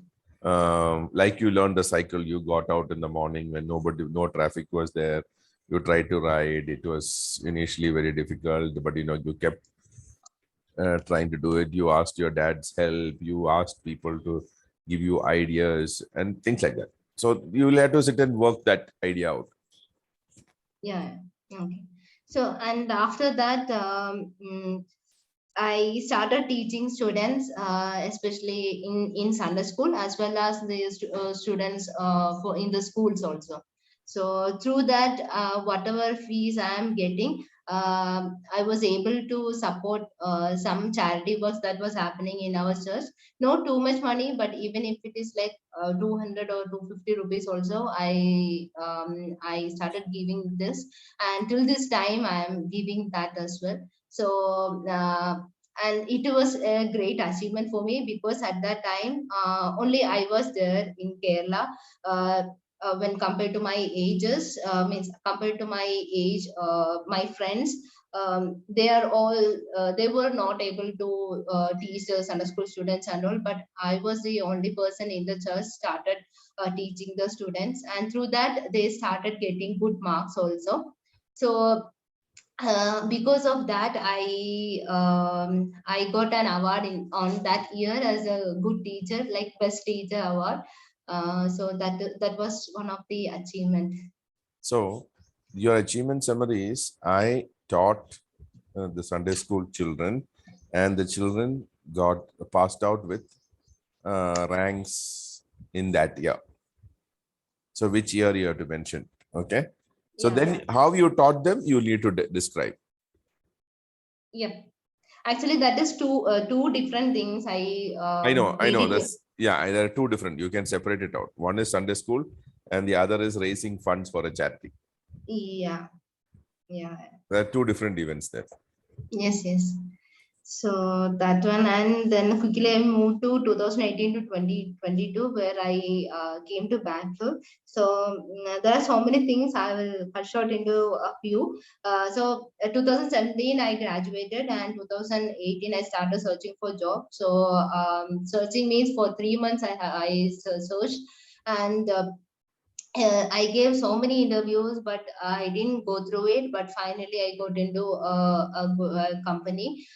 like you learned the cycle, you got out in the morning when no traffic was there. You tried to ride. It was initially very difficult, but you kept trying to do it. You asked your dad's help. You asked people to give you ideas and things like that. So you will have to sit and work that idea out. Yeah. Okay. So and after that, I started teaching students, especially in Sunday school, as well as the students for in the schools also. So through that, whatever fees I am getting, I was able to support some charity works that was happening in our church. Not too much money, but even if it is like 200 or 250 rupees also, I started giving this, and till this time I am giving that as well. So and it was a great achievement for me, because at that time only I was there in Kerala. when compared to my ages, means compared to my age, my friends, they are all they were not able to teach the Sunday school students and all, but I was the only person in the church started teaching the students, and through that they started getting good marks also. So because of that, I got an award on that year as a good teacher, like best teacher award. So that was one of the achievement. So your achievement summary is, I taught the Sunday school children, and the children got passed out with ranks in that year. So which year you have to mention? Okay. So Yeah. then how you taught them, you need to describe. Yeah, actually that is two different things. I know. That's, yeah, there are two different. You can separate it out. One is Sunday school, and the other is raising funds for a charity. Yeah. There are two different events there. Yes. So that one, and then quickly I moved to 2018 to 2022, where I came to Bangalore. So there are so many things. I will cut short into a few. 2017 I graduated, and 2018 I started searching for job. So searching means for 3 months I searched, and I gave so many interviews, but I didn't go through it. But finally, I got into a company.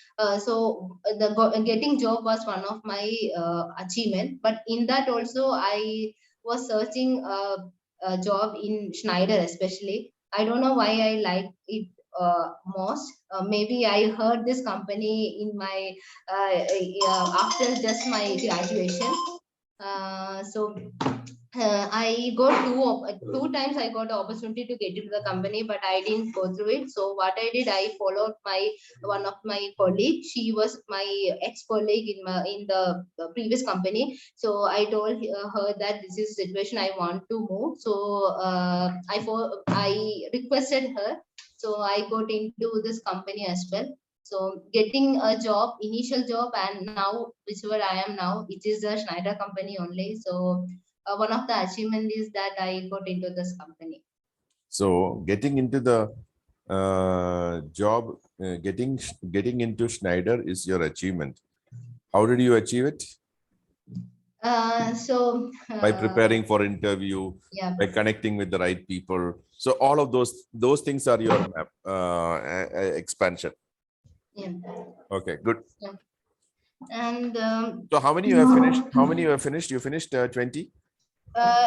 Getting job was one of my achievement. But in that also, I was searching a job in Schneider, especially. I don't know why I like it most. Maybe I heard this company in my after just my graduation. I got two times I got the opportunity to get into the company, but I didn't go through it. So what I did, I followed one of my colleagues. She was my ex-colleague in the previous company. So I told her that this is the situation I want to move. So I requested her. So I got into this company as well. So getting a job, initial job, and now whichever I am now, it is a Schneider company only. So one of the achievement is that I got into this company. So getting into the job, getting into Schneider is your achievement. How did you achieve it? By preparing for interview, yeah, by connecting with the right people. So all of those things are your expansion. Yeah. Okay, good. Yeah. And so how many you have finished? How many you have finished? You finished 20?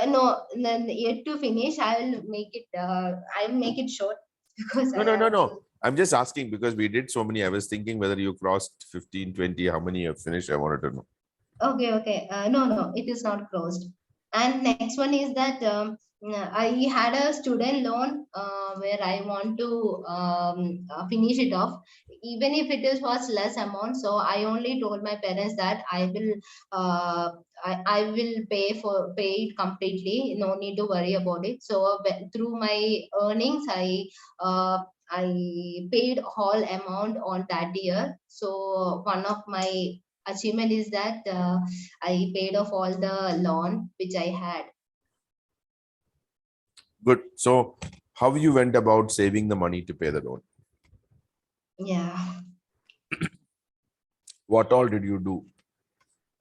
No, then yet to finish. I'll make it short because No. I'm just asking because we did so many. I was thinking whether you crossed 15, 20. How many you have finished? I wanted to know. Okay. No, it is not closed. And next one is that I had a student loan where I want to finish it off, even if was less amount. So I only told my parents that I will pay it completely. No need to worry about it. So through my earnings, I paid whole amount on that year. So one of my achievement is that I paid off all the loan which I had. Good. So how you went about saving the money to pay the loan? Yeah. What all did you do?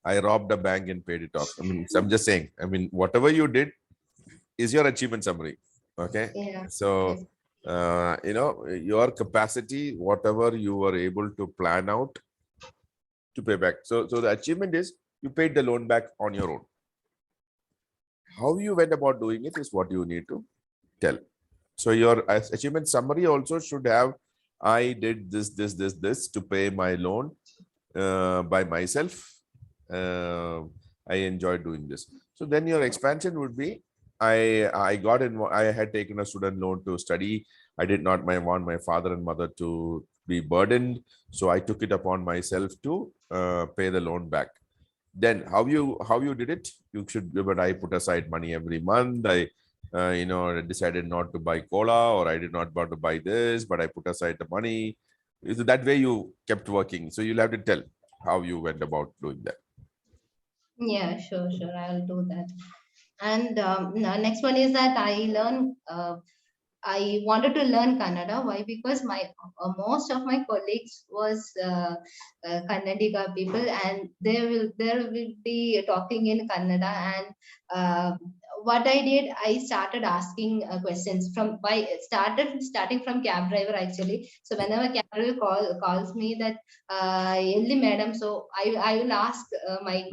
I robbed a bank and paid it off. I mean, I'm just saying, whatever you did is your achievement summary. Okay. Yeah. So, your capacity, whatever you were able to plan out to pay back. So the achievement is you paid the loan back on your own. How you went about doing it is what you need to tell. So your achievement summary also should have, I did this to pay my loan by myself. I enjoyed doing this. So then your expansion would be, I had taken a student loan to study. I did not want my father and mother to be burdened. So I took it upon myself to pay the loan back. Then how you did it? But I put aside money every month. I decided not to buy cola, or I did not want to buy this, but I put aside the money. So that way you kept working. So you'll have to tell how you went about doing that. Yeah, sure. I'll do that. And next one is that I wanted to learn Kannada. Why? Because my most of my colleagues was Kannadiga people, and they will be talking in Kannada. And what I did, I started asking questions starting from cab driver actually. So whenever cab driver calls me that Elli madam, so I will ask my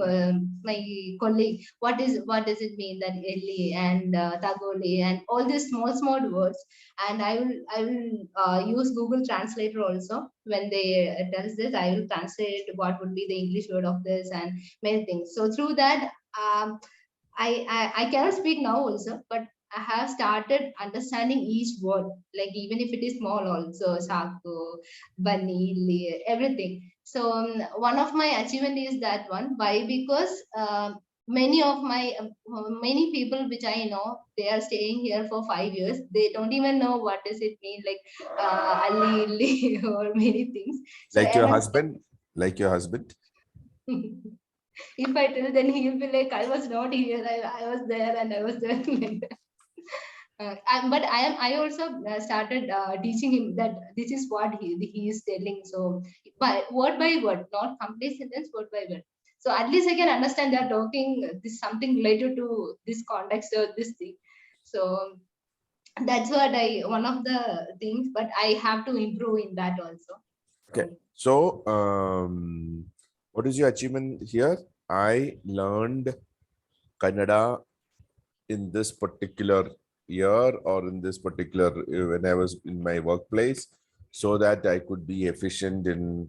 colleague what does it mean that Elli and Tagoli and all these small words, and I will use Google Translator also. When they tells this, I will translate what would be the English word of this and many things. So through that, I cannot speak now also, but I have started understanding each word, like even if it is small also, Saku, Bunny, everything. So one of my achievement is that one. Why? Because many people which I know, they are staying here for 5 years. They don't even know what does it mean, like Ali, Li, or many things. So Like your husband, like your husband. if I tell, then he'll be like, I was not here, I was there and I was there. But I also started teaching him that this is what he is telling. So by word, not complete sentence, word by word. So at least I can understand they're talking this something related to this context or this thing. So that's what one of the things, but I have to improve in that also. Okay. So what is your achievement here? I learned Kannada in this particular year or in this particular when I was in my workplace, so that I could be efficient in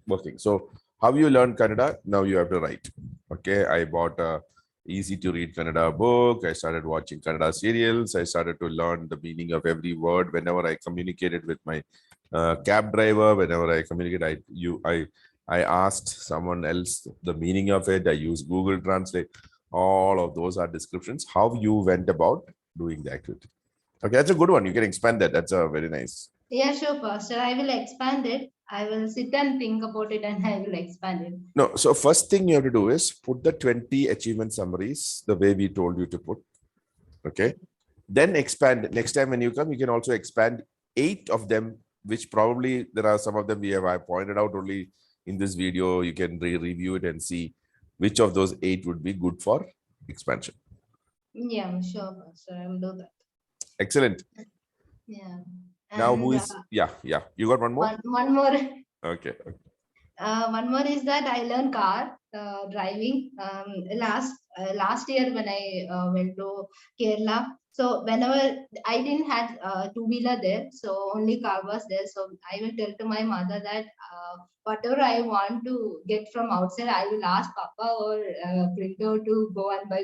working. So how you learn Kannada? Now you have to write. Okay, I bought a easy to read Kannada book. I started watching Kannada serials. I started to learn the meaning of every word. Whenever I communicated with my cab driver, whenever I communicated, I asked someone else the meaning of it. I used Google Translate. All of those are descriptions how you went about doing the activity. Okay, that's a good one. You can expand that. That's a very nice. Yeah, sure, Pastor. I will expand it. I will sit and think about it and I will expand it. No, so first thing you have to do is put the 20 achievement summaries the way we told you to put. Okay. Then expand. Next time when you come, you can also expand 8 of them, which probably there are some of them I pointed out only in this video. You can review it and see which of those 8 would be good for expansion. Yeah, sure, Pastor. I will do that. Excellent. Yeah. Now who is yeah. You got one more? One more. Okay. One more is that I learned car driving last year when I went to Kerala. So whenever I didn't have two-wheeler there, so only car was there. So I will tell to my mother that whatever I want to get from outside, I will ask Papa or Printo to go and buy.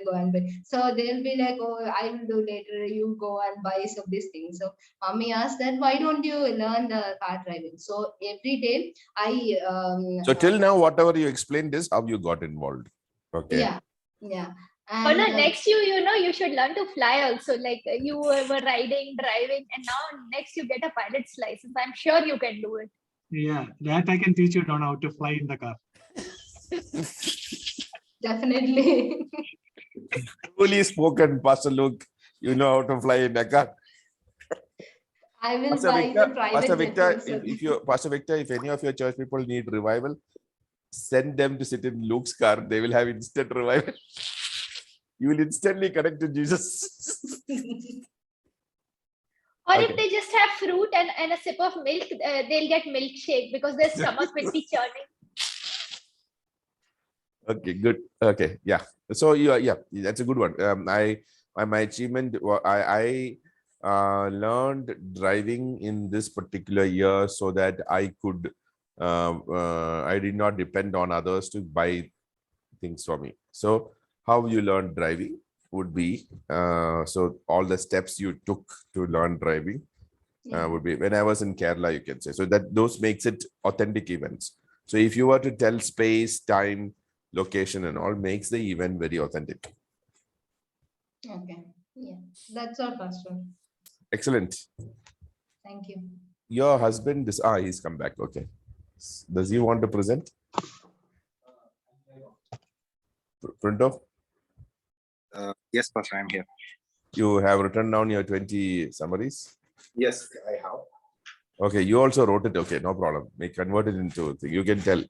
So they'll be like, oh, I will do later. You go and buy some of these things. So mommy asked that, why don't you learn the car driving? So every day so till now, whatever you explained is how you got involved. Okay. Yeah. And next you should learn to fly also. Like you were riding, driving, and now next you get a pilot's license. I'm sure you can do it. Yeah, that I can teach you down how to fly in the car. Definitely. Truly spoken, Pastor Luke. You know how to fly in a car. I will buy the private jet. Pastor Victor, if any of your church people need revival, send them to sit in Luke's car. They will have instant revival. You will instantly connect to Jesus. Or if they just have fruit and a sip of milk, they'll get milkshake because their stomach will be churning. Okay, good. Okay, yeah. So that's a good one. My achievement, I learned driving in this particular year so that I could, I did not depend on others to buy things for me. So how you learn driving would be, so all the steps you took to learn driving would be when I was in Kerala, you can say. So that those makes it authentic events. So if you were to tell space, time, location and all, makes the event very authentic. Okay. Yeah, that's all, Pastor. Excellent. Thank you. Your husband, he's come back. Okay. Does he want to present? Printo? Yes, Pastor, I'm here. You have written down your 20 summaries? Yes, I have. Okay, you also wrote it. Okay, no problem. We convert it into, you can tell.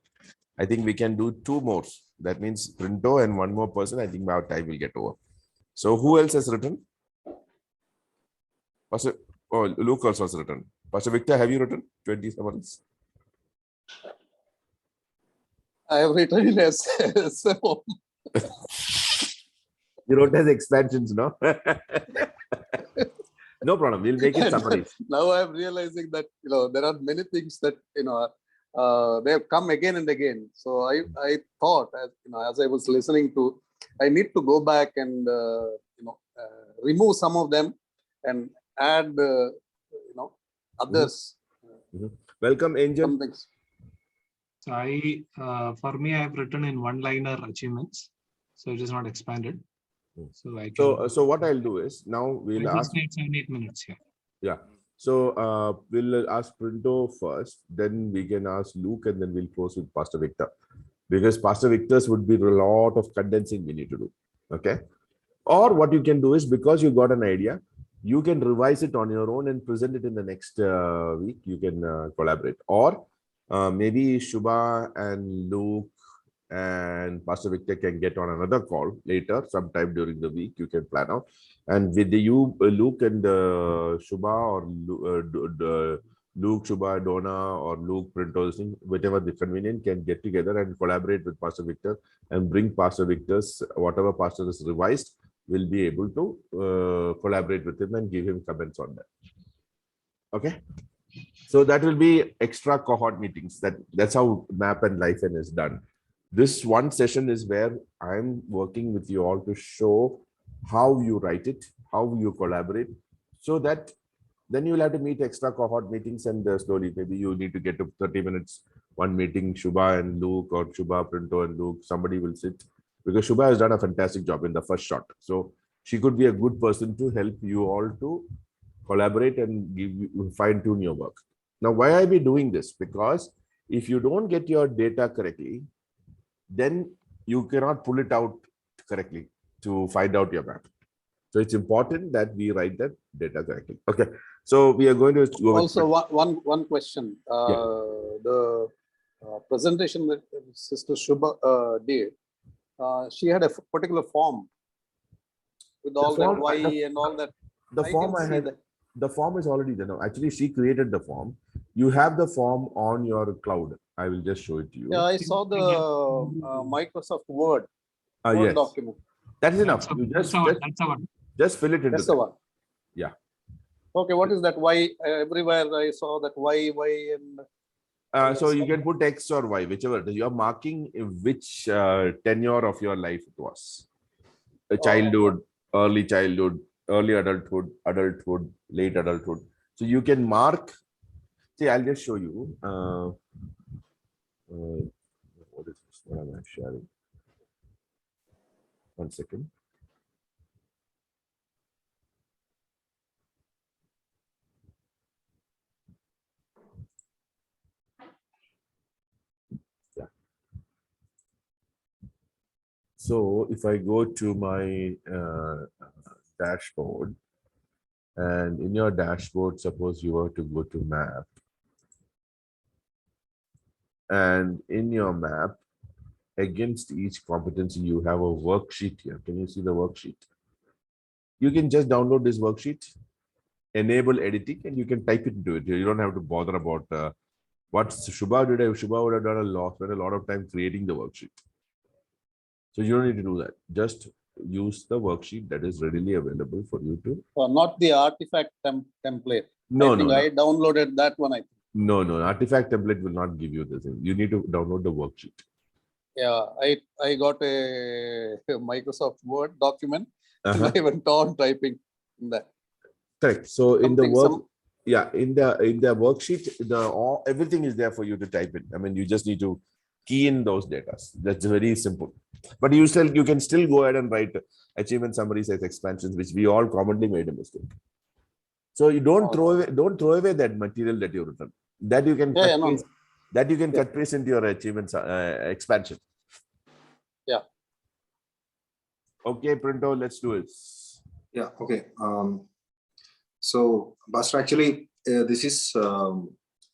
I think we can do 2 more. That means Printo and 1 more person. I think our time will get over. So who else has written? Pastor, oh, Luke also has written. Pastor Victor, have you written 20 summaries? I have written as so. You wrote as expansions, no? No problem. We'll make it summaries. Now I'm realizing that there are many things that they have come again and again. So I thought, as I was listening to, I need to go back and remove some of them and add others. Welcome, Angel. Some things. So for me, I have written in one-liner achievements, so it is not expanded. So I can. So what I'll do is now we'll ask. 7-8 minutes here. Yeah. So we'll ask Printo first, then we can ask Luke, and then we'll close with Pastor Victor, because Pastor Victor's would be a lot of condensing we need to do. Okay. Or what you can do is, because you got an idea, you can revise it on your own and present it in the next week. You can collaborate, or maybe Shubha and Luke and Pastor Victor can get on another call later, sometime during the week. You can plan out, and with you, Luke and Shubha, or Luke, Shubha, Donna, or Luke, Printo, whichever the convenient, can get together and collaborate with Pastor Victor and bring Pastor Victor's whatever Pastor is revised. Will be able to collaborate with him and give him comments on that. Okay. So that will be extra cohort meetings. That's how MAP and Life-In is done. This one session is where I'm working with you all to show how you write it, how you collaborate, so that then you will have to meet extra cohort meetings, and slowly maybe you need to get to 30 minutes, one meeting, Shubha and Luke, or Shubha, Printo and Luke, somebody will sit, because Shubha has done a fantastic job in the first shot. So she could be a good person to help you all to collaborate and fine tune your work. Now, why I be doing this? Because if you don't get your data correctly, then you cannot pull it out correctly to find out your map. So it's important that we write that data correctly. Okay. So we are going to go also one question. The presentation that Sister Shubha did, she had a particular form with all that Y and all that. The form I had, the form is already there now. Actually, she created the form. You have the form on your cloud. I will just show it to you. Yeah, I saw the Microsoft Word yes. document. That is enough. You just fill it into That's the one. Yeah. Okay, what is that Y? Everywhere I saw that Y and. So you can put X or Y, whichever. You are marking which tenure of your life it was. Childhood, early childhood, early adulthood, adulthood, late adulthood. So you can mark. See, I'll just show you. What is this? What am I sharing? 1 second. Yeah. So if I go to my dashboard, and in your dashboard, suppose you were to go to map, and in your map, against each competency, you have a worksheet here. Can you see the worksheet? You can just download this worksheet, enable editing, and you can type it into it. You don't have to bother about what Shubha did. Shubha would have done spent a lot of time creating the worksheet. So you don't need to do that. Just use the worksheet that is readily available for you to. Not the artifact template. No, I downloaded that one. I think. No, artifact template will not give you this thing. You need to download the worksheet. Yeah, I got a Microsoft Word document. And I went on typing in that. Correct. So in the worksheet, everything is there for you to type in. I mean, you just need to key in those data. That's very simple. But you can still go ahead and write achievement summaries as expansions, which we all commonly made a mistake. So you don't throw away that material that you've written. That you can cut paste into your achievements expansion. Yeah. Okay, Printo, let's do it. Yeah. Okay. So, Buster, actually, this is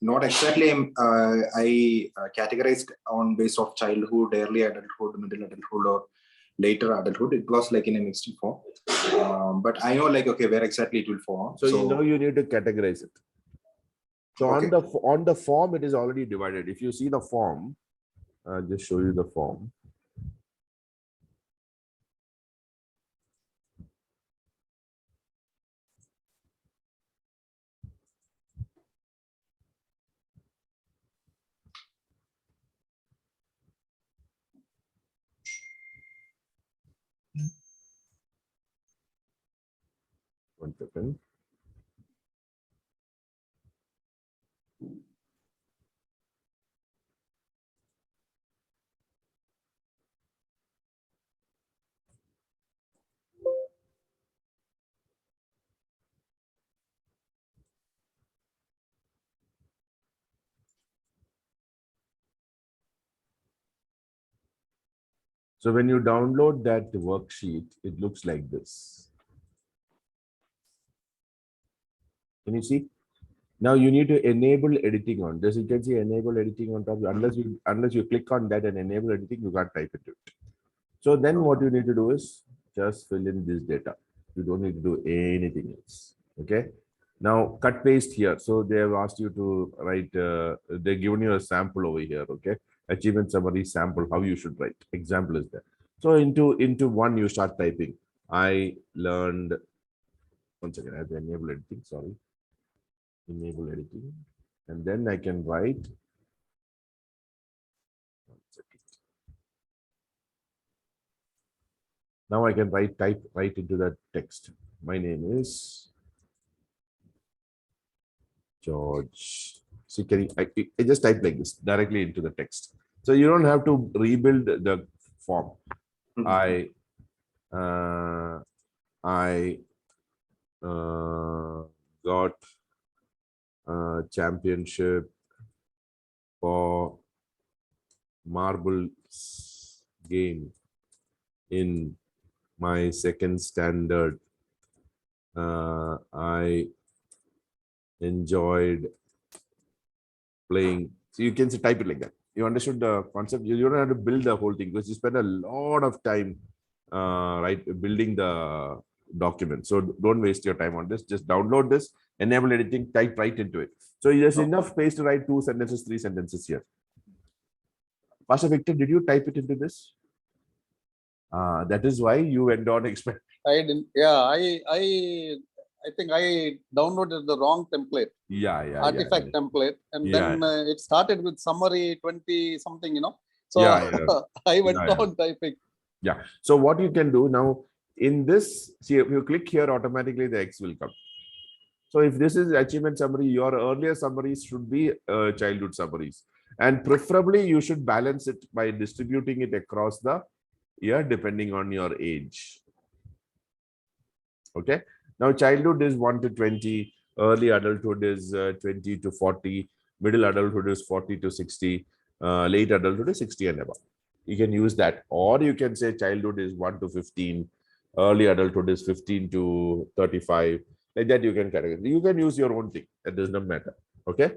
not exactly I categorized on base of childhood, early adulthood, middle adulthood, or later adulthood. It was like in a mixed form. But I know, like, okay, where exactly it will fall. So you know you need to categorize it. So okay. on the form, it is already divided. If you see the form, I'll just show you the form. One second. So when you download that worksheet, it looks like this. Can you see? Now you need to enable editing on this. You can see enable editing on top. Unless you click on that and enable editing, you can't type it. So then what you need to do is just fill in this data. You don't need to do anything else. Okay. Now cut paste here. So they have asked you to write. They've given you a sample over here. Okay. Achievement summary sample. How you should write. Example is there. So into one you start typing. I learned. Once again, I have to enable editing. Sorry. Enable editing, and then I can write. One second. Now I can type right into that text. My name is George. See, I just type like this directly into the text. So you don't have to rebuild the form. I got a championship for marbles game in my second standard. I enjoyed playing. So you can type it like that. You understood the concept. You don't have to build the whole thing because you spend a lot of time building the document. So don't waste your time on this. Just download this, enable editing, type right into it. So there's enough space to write 2 sentences, 3 sentences here. Pastor Victor, did you type it into this? That is why you went on expand. I didn't. Yeah, I think I downloaded the wrong template. Yeah. Artifact template, and then it started with summary 20 something. So I went on typing. Yeah. So what you can do now in this, see, if you click here, automatically the X will come. So if this is achievement summary, your earlier summaries should be childhood summaries, and preferably you should balance it by distributing it across the year depending on your age. Okay. Now childhood is 1 to 20, early adulthood is 20 to 40, middle adulthood is 40 to 60, late adulthood is 60 and above. You can use that, or you can say childhood is 1 to 15, early adulthood is 15 to 35. Like that, you can categorize. You can use your own thing. It does not matter. Okay.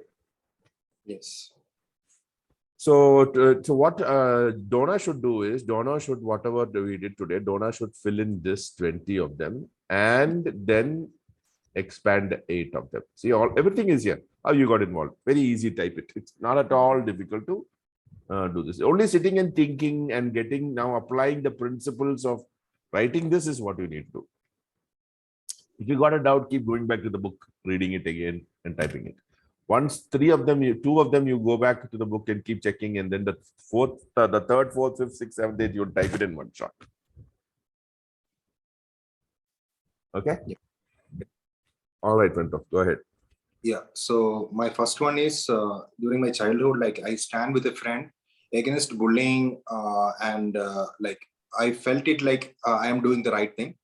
Yes. So what Donna should do is, whatever we did today, Donna should fill in this 20 of them and then expand 8 of them. See, everything is here. How you got involved? Very easy, type it. It's not at all difficult to do this. Only sitting and thinking and applying the principles of writing this is what you need to do. If you got a doubt, keep going back to the book, reading it again and typing it. Once 2 of them, you go back to the book and keep checking, and then the third, fourth, fifth, sixth, seventh, eighth, you type it in one shot. Okay. Yeah. All right, Printo, go ahead. Yeah. So my first one is during my childhood, like I stand with a friend against bullying, and like I felt it like I am doing the right thing,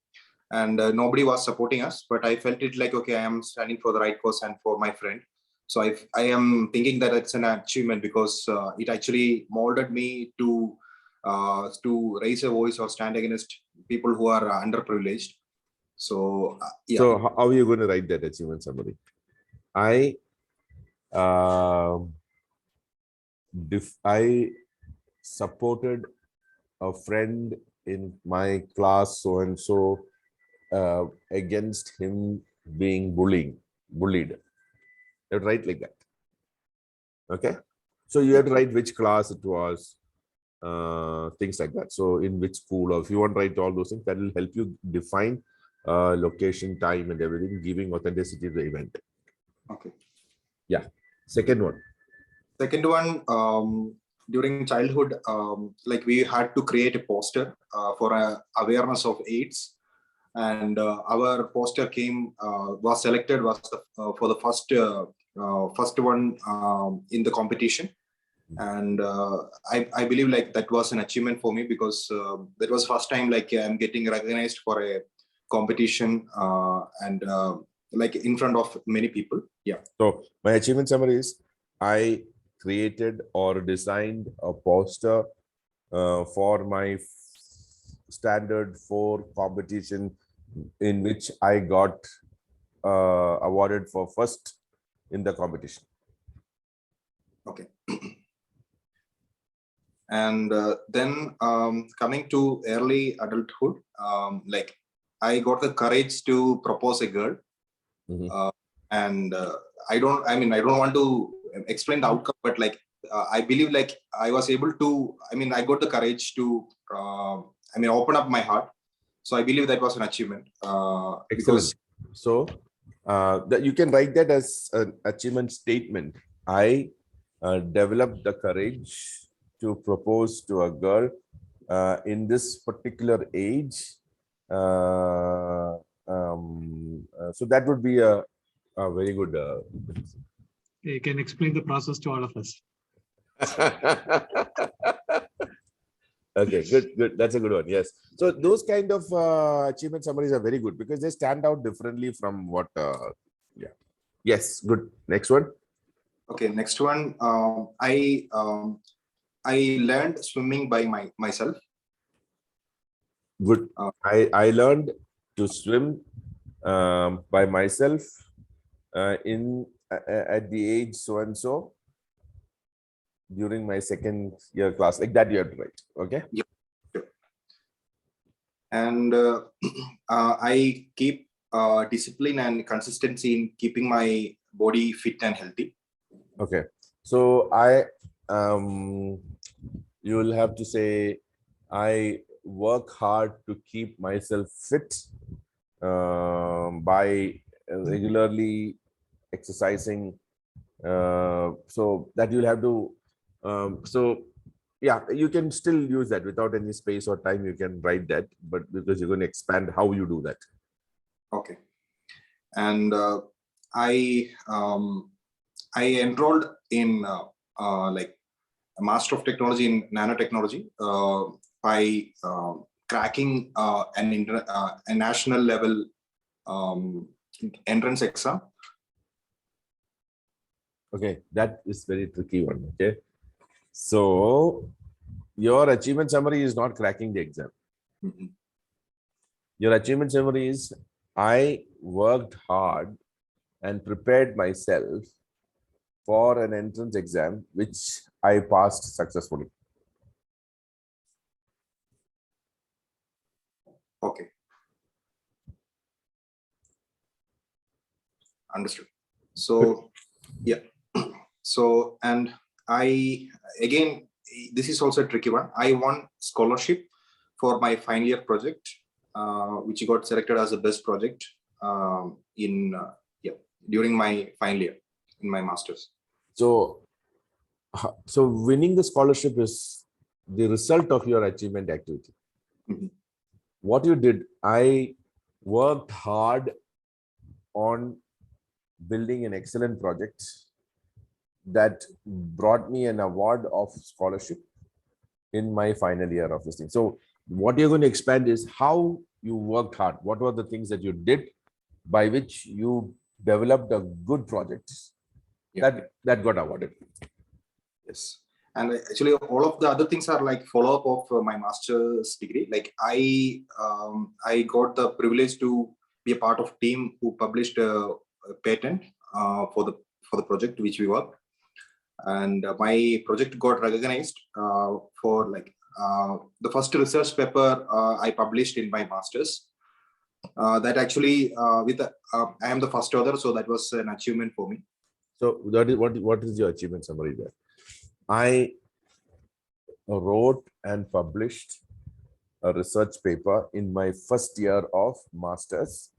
and nobody was supporting us, but I felt it like, okay, I am standing for the right cause and for my friend. So I am thinking that it's an achievement because it actually molded me to to raise a voice or stand against people who are underprivileged. So yeah. So how are you going to write that achievement summary? I supported a friend in my class so and so against him being bullied. You have to write like that. Okay. So you have to write which class it was, things like that. So in which school, or if you want to write all those things, that will help you define location, time, and everything, giving authenticity to the event. Okay. Yeah. Second one. During childhood, like we had to create a poster for awareness of AIDS, and our poster was selected for the first one in the competition. And I believe like that was an achievement for me, because that was first time like I'm getting recognized for a competition and like in front of many people. Yeah. So my achievement summary is I created or designed a poster for my standard 4 competition, in which I got awarded for first in the competition. Okay. And then coming to early adulthood, like I got the courage to propose a girl. And I don't want to explain the outcome, but like I believe like I was able to, I got the courage to open up my heart. So I believe that was an achievement. Excellent. So that you can write that as an achievement statement. I developed the courage to propose to a girl in this particular age. So that would be a very good. You can explain the process to all of us. Okay, good. That's a good one. Yes. So those kind of achievement summaries are very good because they stand out differently from what. Yeah. Yes. Good. Next one. Okay. Next one. I learned swimming by myself. Good. I learned to swim by myself at the age so and so during my second year class. Like that you have to write. Okay. Yep. And I keep discipline and consistency in keeping my body fit and healthy. Okay. So you will have to say, I work hard to keep myself fit by regularly exercising. So that you'll have to. So yeah, you can still use that without any space or time. You can write that, but because you're going to expand how you do that. Okay. And I enrolled in like a Master of Technology in Nanotechnology by cracking a national level entrance exam. Okay, that is very tricky one. Okay, so your achievement summary is not cracking the exam. Your achievement summary is I worked hard and prepared myself for an entrance exam, which I passed successfully. Okay. Understood. So, yeah. So, and again, this is also a tricky one. I won scholarship for my final year project, which got selected as the best project during my final year in my master's. So winning the scholarship is the result of your achievement activity. What you did, I worked hard on building an excellent project that brought me an award of scholarship in my final year of this thing. So what you're going to expand is how you worked hard. What were the things that you did by which you developed a good project that got awarded? Yes. And actually all of the other things are like follow-up of my master's degree. Like I got the privilege to be a part of team who published a patent for the project which we worked, and my project got recognized for like the first research paper I published in my master's. That actually I am the first author, so that was an achievement for me. So that is what is your achievement summary there? I wrote and published a research paper in my first year of master's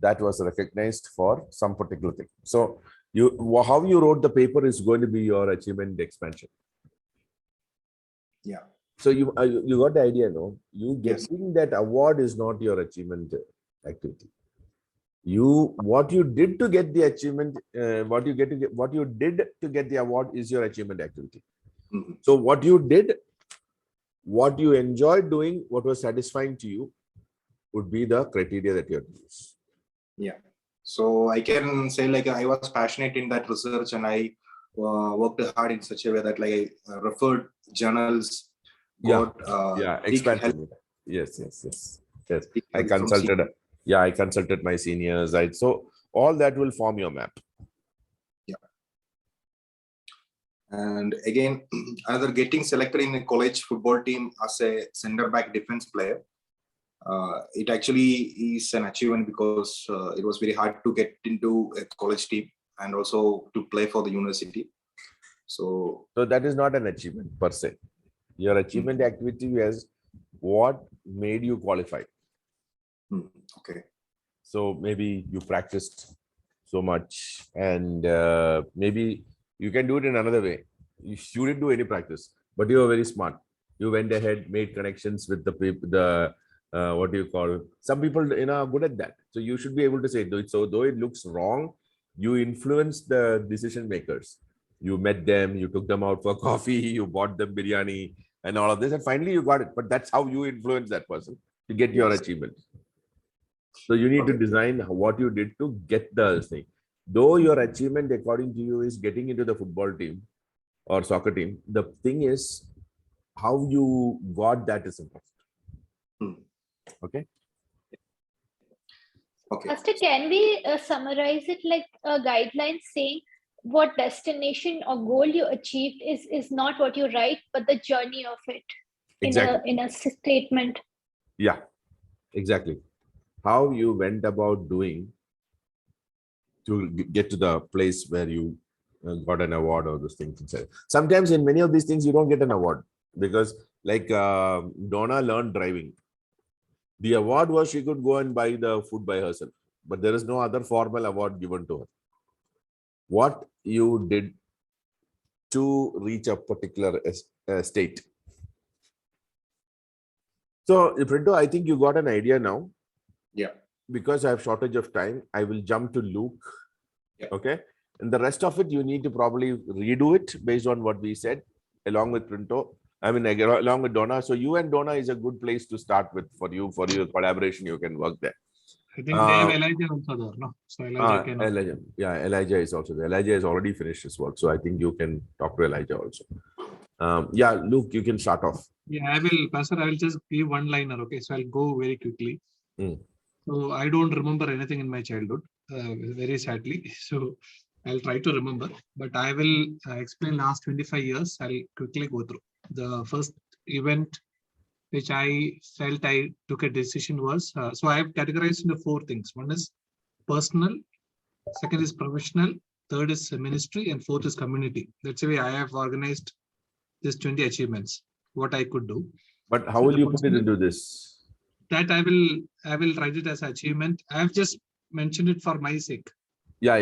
that was recognized for some particular thing. So how you wrote the paper is going to be your achievement expansion. Yeah. So you got the idea, no? You getting Yes. that award is not your achievement activity. What you did to get the achievement, what you did to get the award is your achievement activity. Mm-hmm. So what you did, what you enjoyed doing, what was satisfying to you would be the criteria that you have to use. Yeah. So I can say like I was passionate in that research, and I worked hard in such a way that like I referred journals, got expansion. Yes. I from consulted. Yeah, I consulted my seniors. So all that will form your map. Yeah. And again, another getting selected in a college football team as a center back defense player. It actually is an achievement because it was very hard to get into a college team and also to play for the university. So that is not an achievement per se. Your achievement activity is what made you qualified. Okay. So maybe you practiced so much, and maybe you can do it in another way. You shouldn't do any practice, but you are very smart. You went ahead, made connections with the people, what do you call? Some people, are good at that. So you should be able to say, so though it looks wrong, you influence the decision makers. You met them, you took them out for coffee, you bought them biryani and all of this, and finally you got it. But that's how you influence that person to get your achievement. So you need to design what you did to get the thing. Though your achievement, according to you, is getting into the football team or soccer team, the thing is how you got that is important. Okay. Okay. Master, can we summarize it like a guideline saying what destination or goal you achieved is not what you write, but the journey of it in a statement? Yeah, exactly. How you went about doing to get to the place where you got an award or those things. Sometimes in many of these things, you don't get an award because like Donna learned driving. The award was she could go and buy the food by herself, but there is no other formal award given to her. What you did to reach a particular state. So, Printo, I think you got an idea now. Yeah. Because I have shortage of time, I will jump to Luke. Yeah. Okay. And the rest of it, you need to probably redo it based on what we said, along with Printo. I mean, along with Donna. So you and Donna is a good place to start with for your collaboration. You can work there. I think they have Elijah also there, no? So Elijah can. Elijah. Yeah, Elijah is also there. Elijah has already finished his work. So I think you can talk to Elijah also. Yeah, Luke, you can start off. Yeah, Pastor, I will just give one liner. Okay, so I'll go very quickly. So I don't remember anything in my childhood, very sadly. So I'll try to remember, but I will explain last 25 years. I'll quickly go through. The first event which I felt I took a decision was, so I have categorized into 4 things. One is personal, second is professional, third is ministry, and fourth is community. That's the way I have organized these 20 achievements, what I could do. But how will you put it into this? That I will write it as achievement. I have just mentioned it for my sake. Yeah.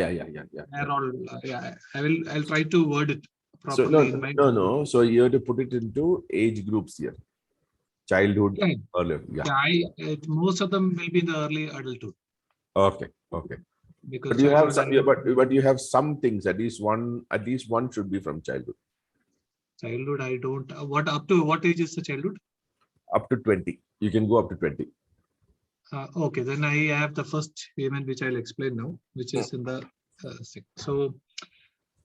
I'll try to word it properly. So no. So you have to put it into age groups here. Childhood, earlier. Yeah. Most of them will be in the early adulthood. Okay. Because but you have some, but you have some things. At least one should be from childhood. Childhood, I don't. What up to what age is the childhood? Up to 20. You can go up to 20. Okay, then I have the first event which I'll explain now, which is in the so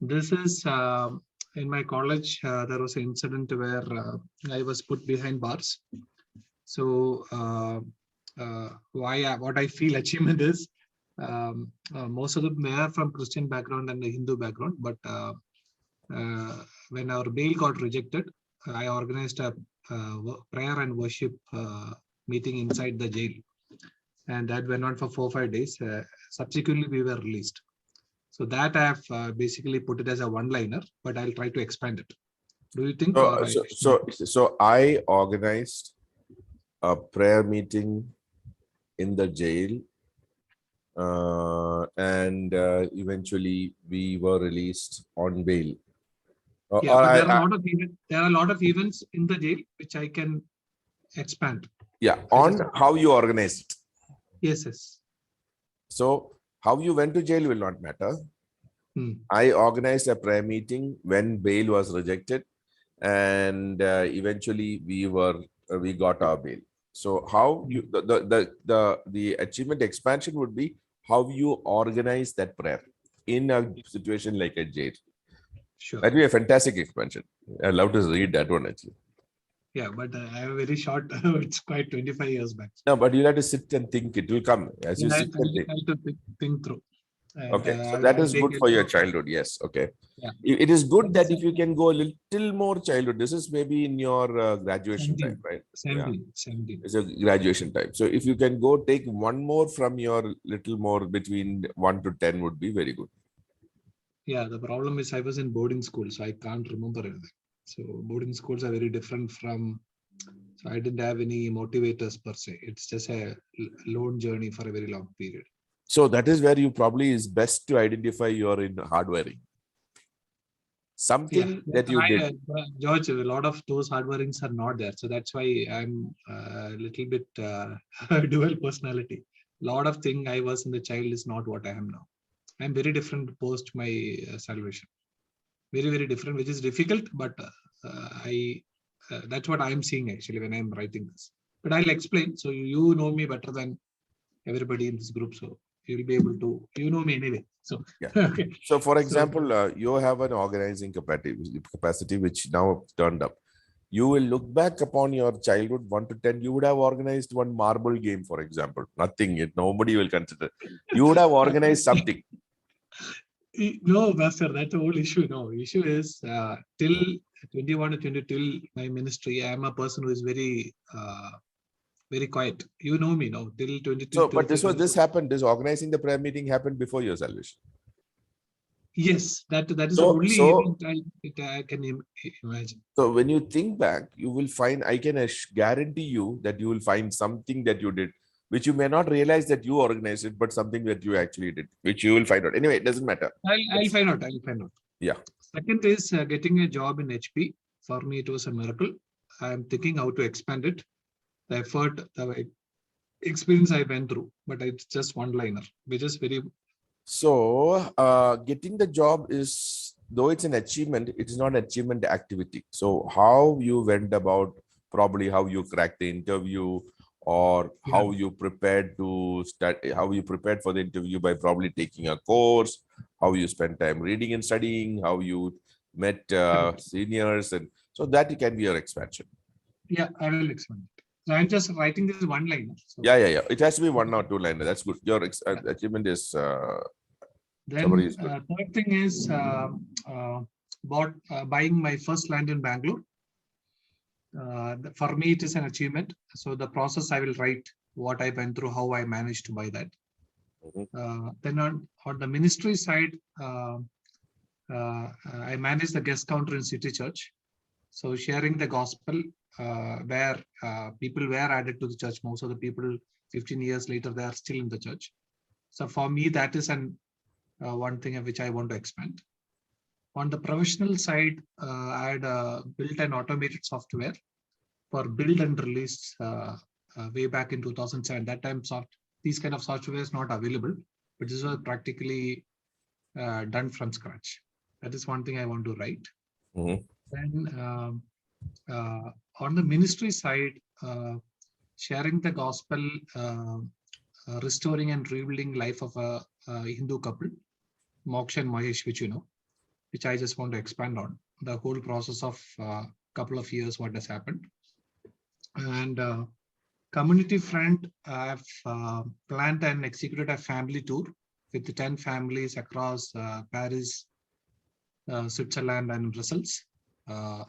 this is in my college, there was an incident where I was put behind bars. So what I feel achievement is, most of them are from Christian background and a Hindu background, but when our bail got rejected, I organized a prayer and worship meeting inside the jail, and that went on for 4 or 5 days. Subsequently, we were released. So that I have basically put it as a one-liner, but I'll try to expand it. Do you think? So I organized a prayer meeting in the jail, and eventually we were released on bail. Yeah, but there are a lot of events in the jail which I can expand. Yeah, on how you organized it. Yes. So how you went to jail will not matter. I organized a prayer meeting when bail was rejected, and eventually we got our bail. So how you the achievement expansion would be how you organize that prayer in a situation like a jail. Sure. That'd be a fantastic expansion. I'd love to read that one actually. Yeah, but I have a very short. It's quite 25 years back. No, but you'll have to sit and think. It will come as you sit and think. I have to think through. And, okay, so that is good for your childhood. Yes. Okay. Yeah. It is good that if you can go a little more childhood. This is maybe in your graduation 17, time, right? 17. It's a graduation time. So if you can go take one more from your little more between 1 to 10 would be very good. Yeah, the problem is I was in boarding school, so I can't remember anything. So boarding schools are very different from. So I didn't have any motivators per se. It's just a lone journey for a very long period. So that is where you probably is best to identify you're in hardwiring. Something that you did. George, a lot of those hardwirings are not there. So that's why I'm a little bit dual personality. A lot of thing I was in the child is not what I am now. I'm very different post my salvation. Very, very different, which is difficult, but that's what I'm seeing actually when I'm writing this. But I'll explain. So you know me better than everybody in this group. So you'll be able to, you know me anyway. So, yeah. Okay. So for example, you have an organizing capacity which now turned up. You will look back upon your childhood 1 to 10. You would have organized one marble game, for example. Nothing. Nobody will consider. You would have organized something. No, Master, that's the whole issue. No, issue is till 21 to 22, till my ministry, I am a person who is very, very quiet. You know me now. Till 22. So, but this happened. This organizing the prayer meeting happened before your salvation. Yes, that is the only event I can imagine. So when you think back, you will find. I can guarantee you that you will find something that you did, which you may not realize that you organized it, but something that you actually did, which you will find out. Anyway, it doesn't matter. I'll find out. I'll find out. Yeah. Second is getting a job in HP. For me, it was a miracle. I'm thinking how to expand it. The effort, the experience I went through, but it's just one-liner, which is very. So getting the job is, though it's an achievement, it is not an achievement activity. So how you went about, probably how you cracked the interview, or how you prepared to start, how you prepared for the interview by probably taking a course, how you spent time reading and studying, how you met seniors, and so that can be your expansion. Yeah, I will expand it. So I'm just writing this one line. So. Yeah. It has to be 1 or 2 liner. That's good. Your achievement is. Then third thing is buying my first land in Bangalore. For me, it is an achievement. So the process, I will write what I went through, how I managed to buy that. Then on the ministry side, I managed the guest counter in City Church. So sharing the gospel where people were added to the church. Most of the people 15 years later, they are still in the church. So for me, that is one thing which I want to expand. On the professional side, I had built an automated software for build and release way back in 2007. That time, these kind of software is not available, but this was practically done from scratch. That is one thing I want to write. Then on the ministry side, sharing the gospel, restoring and rebuilding life of a Hindu couple, Moksha and Mahesh, which you know, which I just want to expand on. the whole process of couple of years, what has happened. And community front, I've planned and executed a family tour with 10 families across Paris, Switzerland, and Brussels.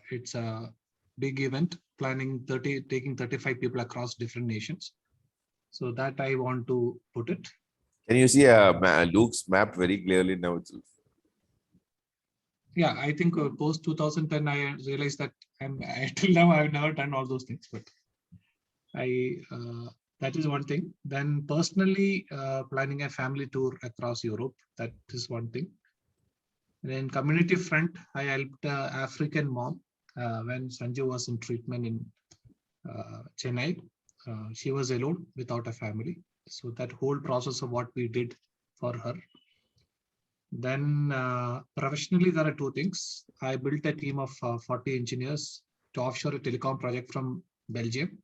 It's a big event, taking 35 people across different nations. So that I want to put it. Can you see Luke's map very clearly now? Yeah, I think post 2010, I realized that till now I've never done all those things, but that is one thing. Then personally, planning a family tour across Europe, that is one thing. Then community front, I helped African mom when Sanju was in treatment in Chennai. She was alone without a family. So that whole process of what we did for her. Then professionally, there are two things. I built a team of 40 engineers to offshore a telecom project from Belgium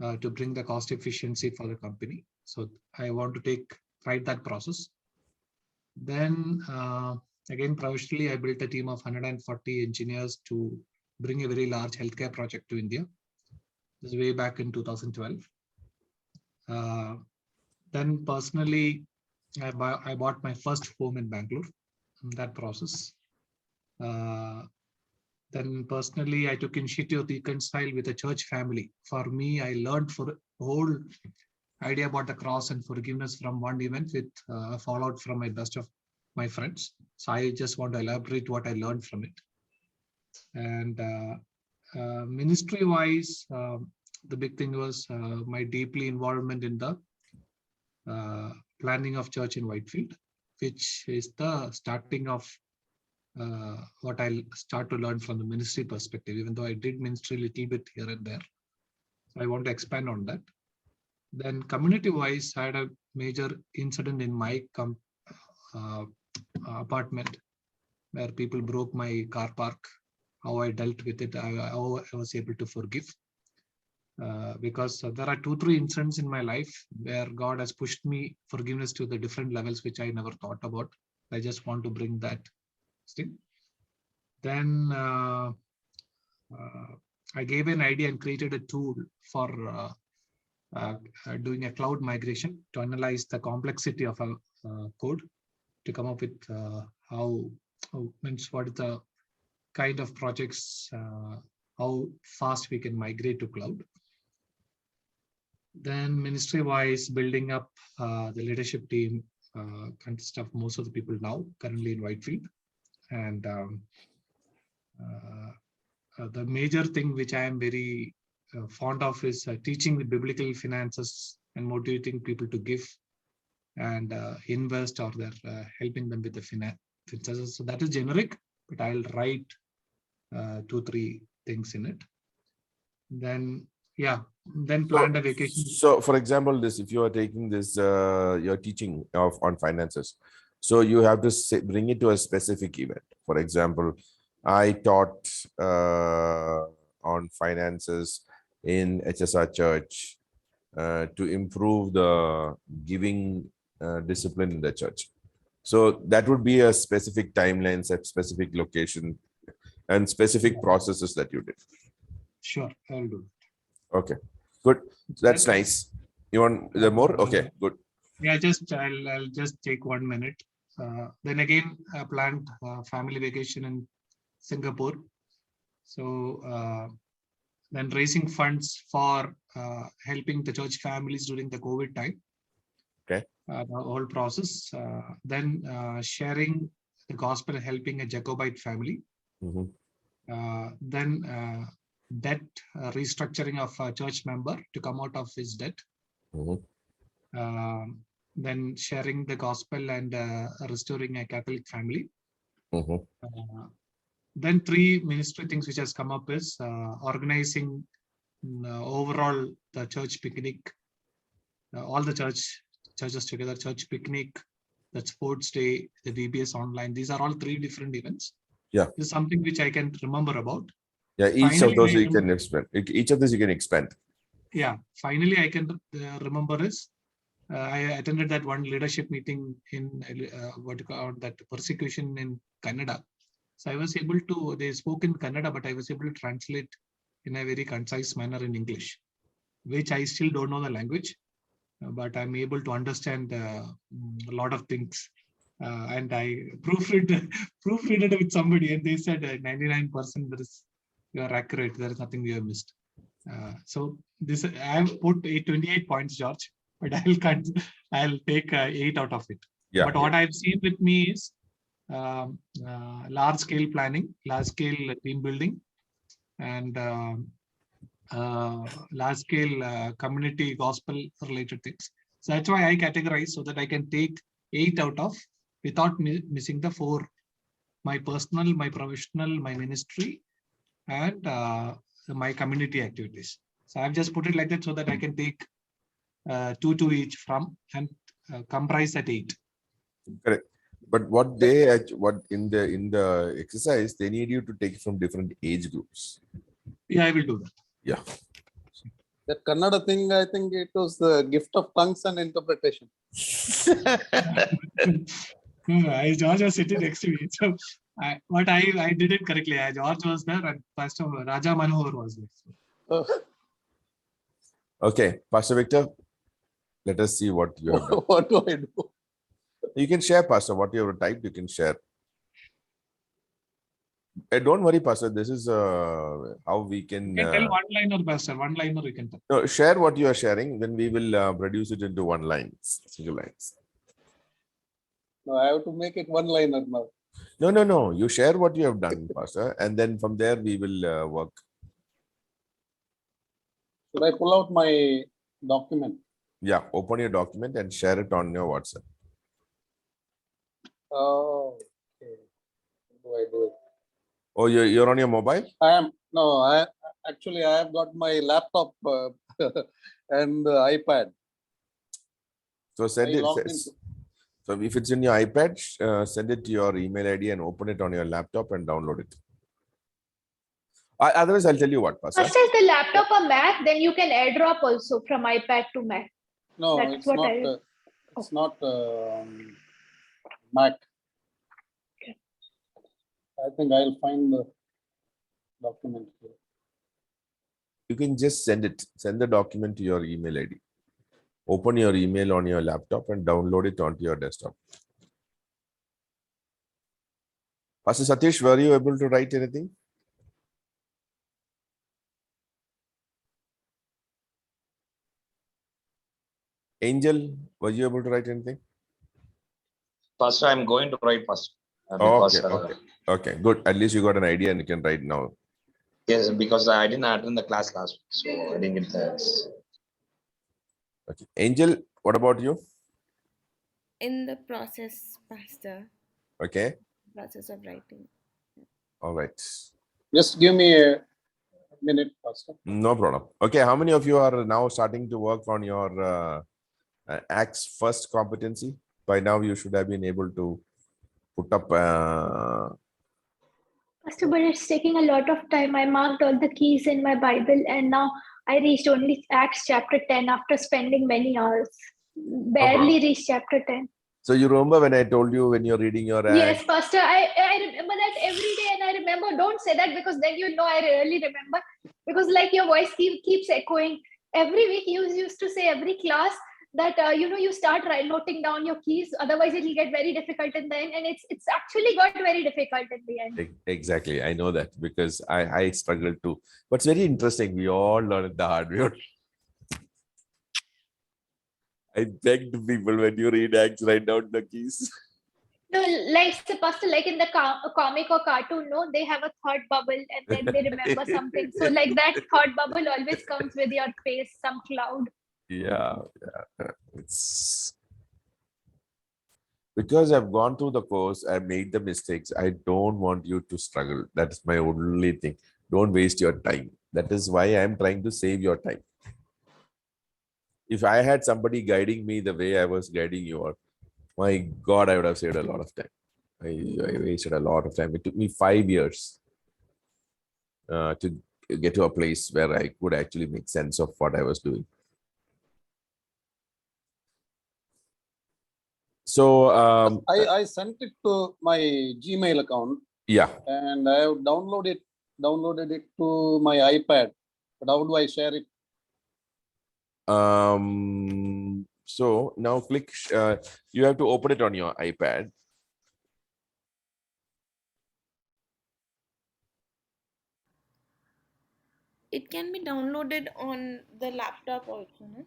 to bring the cost efficiency for the company. So I want to ride that process. Then again, professionally, I built a team of 140 engineers to bring a very large healthcare project to India. This is way back in 2012. Then personally, I bought my first home in Bangalore. That process. Then personally, I took initiative to reconcile with a church family. For me, I learned for the whole idea about the cross and forgiveness from one event with a fallout from my best of my friends. So I just want to elaborate what I learned from it. And ministry-wise, the big thing was my deeply involvement in the planning of church in Whitefield, which is the starting of what I'll start to learn from the ministry perspective, even though I did ministry a little bit here and there. So I want to expand on that. Then community-wise, I had a major incident in my apartment where people broke my car park. How I dealt with it, how I was able to forgive. Because there are 2-3 incidents in my life where God has pushed me forgiveness to the different levels, which I never thought about. I just want to bring that thing. Then I gave an idea and created a tool for doing a cloud migration to analyze the complexity of a code to come up with what is the kind of projects, how fast we can migrate to cloud. Then ministry-wise, building up the leadership team consists of most of the people now currently in Whitefield. And the major thing which I am very fond of is teaching the biblical finances and motivating people to give and invest, or they're helping them with the finances. So that is generic, but I'll write 2-3 things in it. Then planned a vacation. So for example, if you are taking this, you're teaching on finances. So you have to bring it to a specific event. For example, I taught on finances in HSR Church to improve the giving discipline in the church. So that would be a specific timeline, set specific location, and specific processes that you did. Sure, I'll do it. Okay, good. That's nice. You want the more? Okay, good. Yeah, I'll just take 1 minute. Then again, I planned a family vacation in Singapore. So then raising funds for helping the church families during the COVID time. Okay. The whole process. Then sharing the gospel, helping a Jacobite family. Mm-hmm. Then debt restructuring of a church member to come out of his debt. Mm-hmm. Then sharing the gospel and restoring a Catholic family. Mm-hmm. Then 3 ministry things which has come up is organizing overall the church picnic, all the churches together, church picnic, the sports day, the VBS online. These are all 3 different events. Yeah, this is something which I can remember about. Yeah, each of those you can expand. Each of these you can expand. Yeah, finally I can remember is I attended that one leadership meeting in that persecution in Canada. So I was able to, they spoke in Kannada, but I was able to translate in a very concise manner in English, which I still don't know the language, but I'm able to understand a lot of things. And I proofread it with somebody, and they said 99% you are accurate. There is nothing you have missed. So this I have put 28 points, George, but I'll take 8 out of it. Yeah. But what I've seen with me is large scale planning, large scale team building, and large scale community gospel related things. So that's why I categorize, so that I can take 8 out of without missing the 4: my personal, my professional, my ministry, and my community activities. So I've just put it like that so that I can take 2 to each from and comprise at 8. Correct. But what in the exercise, they need you to take from different age groups. Yeah, I will do that. Yeah. That Kannada thing, I think it was the gift of tongues and interpretation. George was sitting next to me. So I did it correctly. George was there and Pastor Raja Manohar was there. Okay, Pastor Victor, let us see what you have done. What do I do? You can share, Pastor, what you have typed, you can share. Don't worry, Pastor. This is how we can. You can tell one-liner, Pastor. One-liner you can tell. No, share what you are sharing, then we will reduce it into one line, single lines. No, I have to make it one-liner now. No. You share what you have done, Pastor, and then from there we will work. Should I pull out my document? Yeah, open your document and share it on your WhatsApp. Oh, okay. How do I do it? Oh, you're on your mobile? I have got my laptop and iPad. So send it. So if it's in your iPad, send it to your email ID and open it on your laptop and download it. Otherwise, I'll tell you what, Pastor. First, is the laptop a Mac? Then you can AirDrop also from iPad to Mac. No, That's it's not Mac. Okay. I think I'll find the document here. You can just send the document to your email ID. Open your email on your laptop and download it onto your desktop. Pastor Satish, were you able to write anything? Angel, were you able to write anything? Pastor, I'm going to write first. Okay, good. At least you got an idea and you can write now. Yes, because I didn't attend the class last week, so I didn't get the. Okay. Angel, what about you? In the process, Pastor. Okay. Process of writing. All right. Just give me a minute, Pastor. No problem. Okay, how many of you are now starting to work on your Acts first competency? By now, you should have been able to put up. Pastor, but it's taking a lot of time. I marked all the keys in my Bible, and now I reached only Acts chapter 10 after spending many hours. Barely reached chapter 10. So you remember when I told you when you're reading your Acts? Yes, Pastor, I remember that every day, and I remember, don't say that because then you know I really remember, because like your voice keeps echoing. Every week you used to say every class that you start noting down your keys, otherwise it will get very difficult in the end, and it's actually got very difficult in the end. Exactly, I know that because I struggled too, but it's very interesting. We all learn it the hard way. I begged people, when you read Acts, write down the keys. No, like Pastor, like in the comic or cartoon, no, they have a thought bubble and then they remember something. So like that thought bubble always comes with your face, some cloud. Yeah. It's because I've gone through the course, I made the mistakes. I don't want you to struggle. That's my only thing. Don't waste your time. That is why I'm trying to save your time. If I had somebody guiding me the way I was guiding you all, my God, I would have saved a lot of time. I wasted a lot of time. It took me 5 years to get to a place where I could actually make sense of what I was doing. So I sent it to my Gmail account. Yeah. And I have downloaded it to my iPad. But how do I share it? So now click. You have to open it on your iPad. It can be downloaded on the laptop also, no?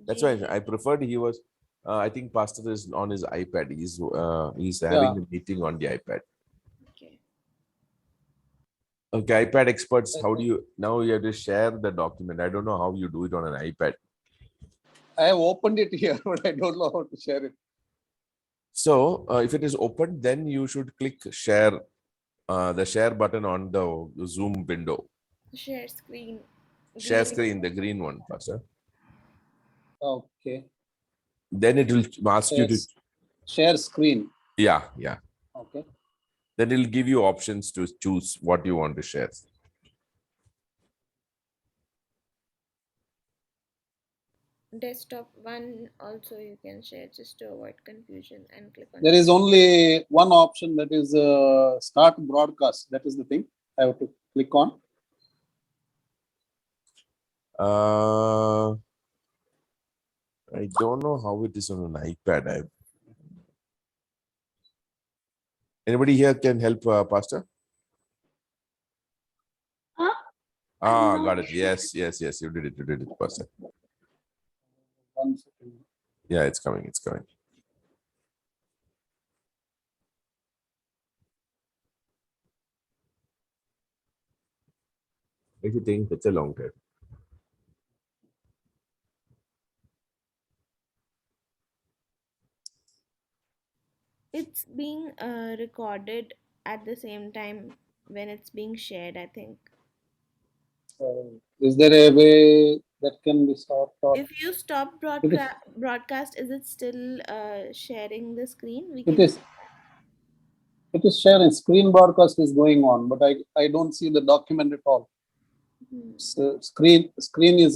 That's why I preferred he was. I think Pastor is on his iPad. He's having a meeting on the iPad. Okay. Okay, iPad experts. How do you now? You have to share the document. I don't know how you do it on an iPad. I have opened it here, but I don't know how to share it. So if it is open, then you should click share. The share button on the Zoom window. Share screen. Share screen, the green one, Pastor. Okay. Then it will ask you to share screen. Yeah. Okay. Then it'll give you options to choose what you want to share. Desktop one also you can share just to avoid confusion and click on. There is only one option, that is start broadcast. That is the thing I have to click on. I don't know how it is on an iPad. Anybody here can help, Pastor? Huh? Got it. Yes. You did it, Pastor. 1 second. Yeah, it's coming. If you think it's a long time. It's being recorded at the same time when it's being shared, I think. Is there a way that can be stopped? If you stop broadcast, is it still sharing the screen? It is sharing. Screen broadcast is going on, but I don't see the document at all. Hmm. So screen is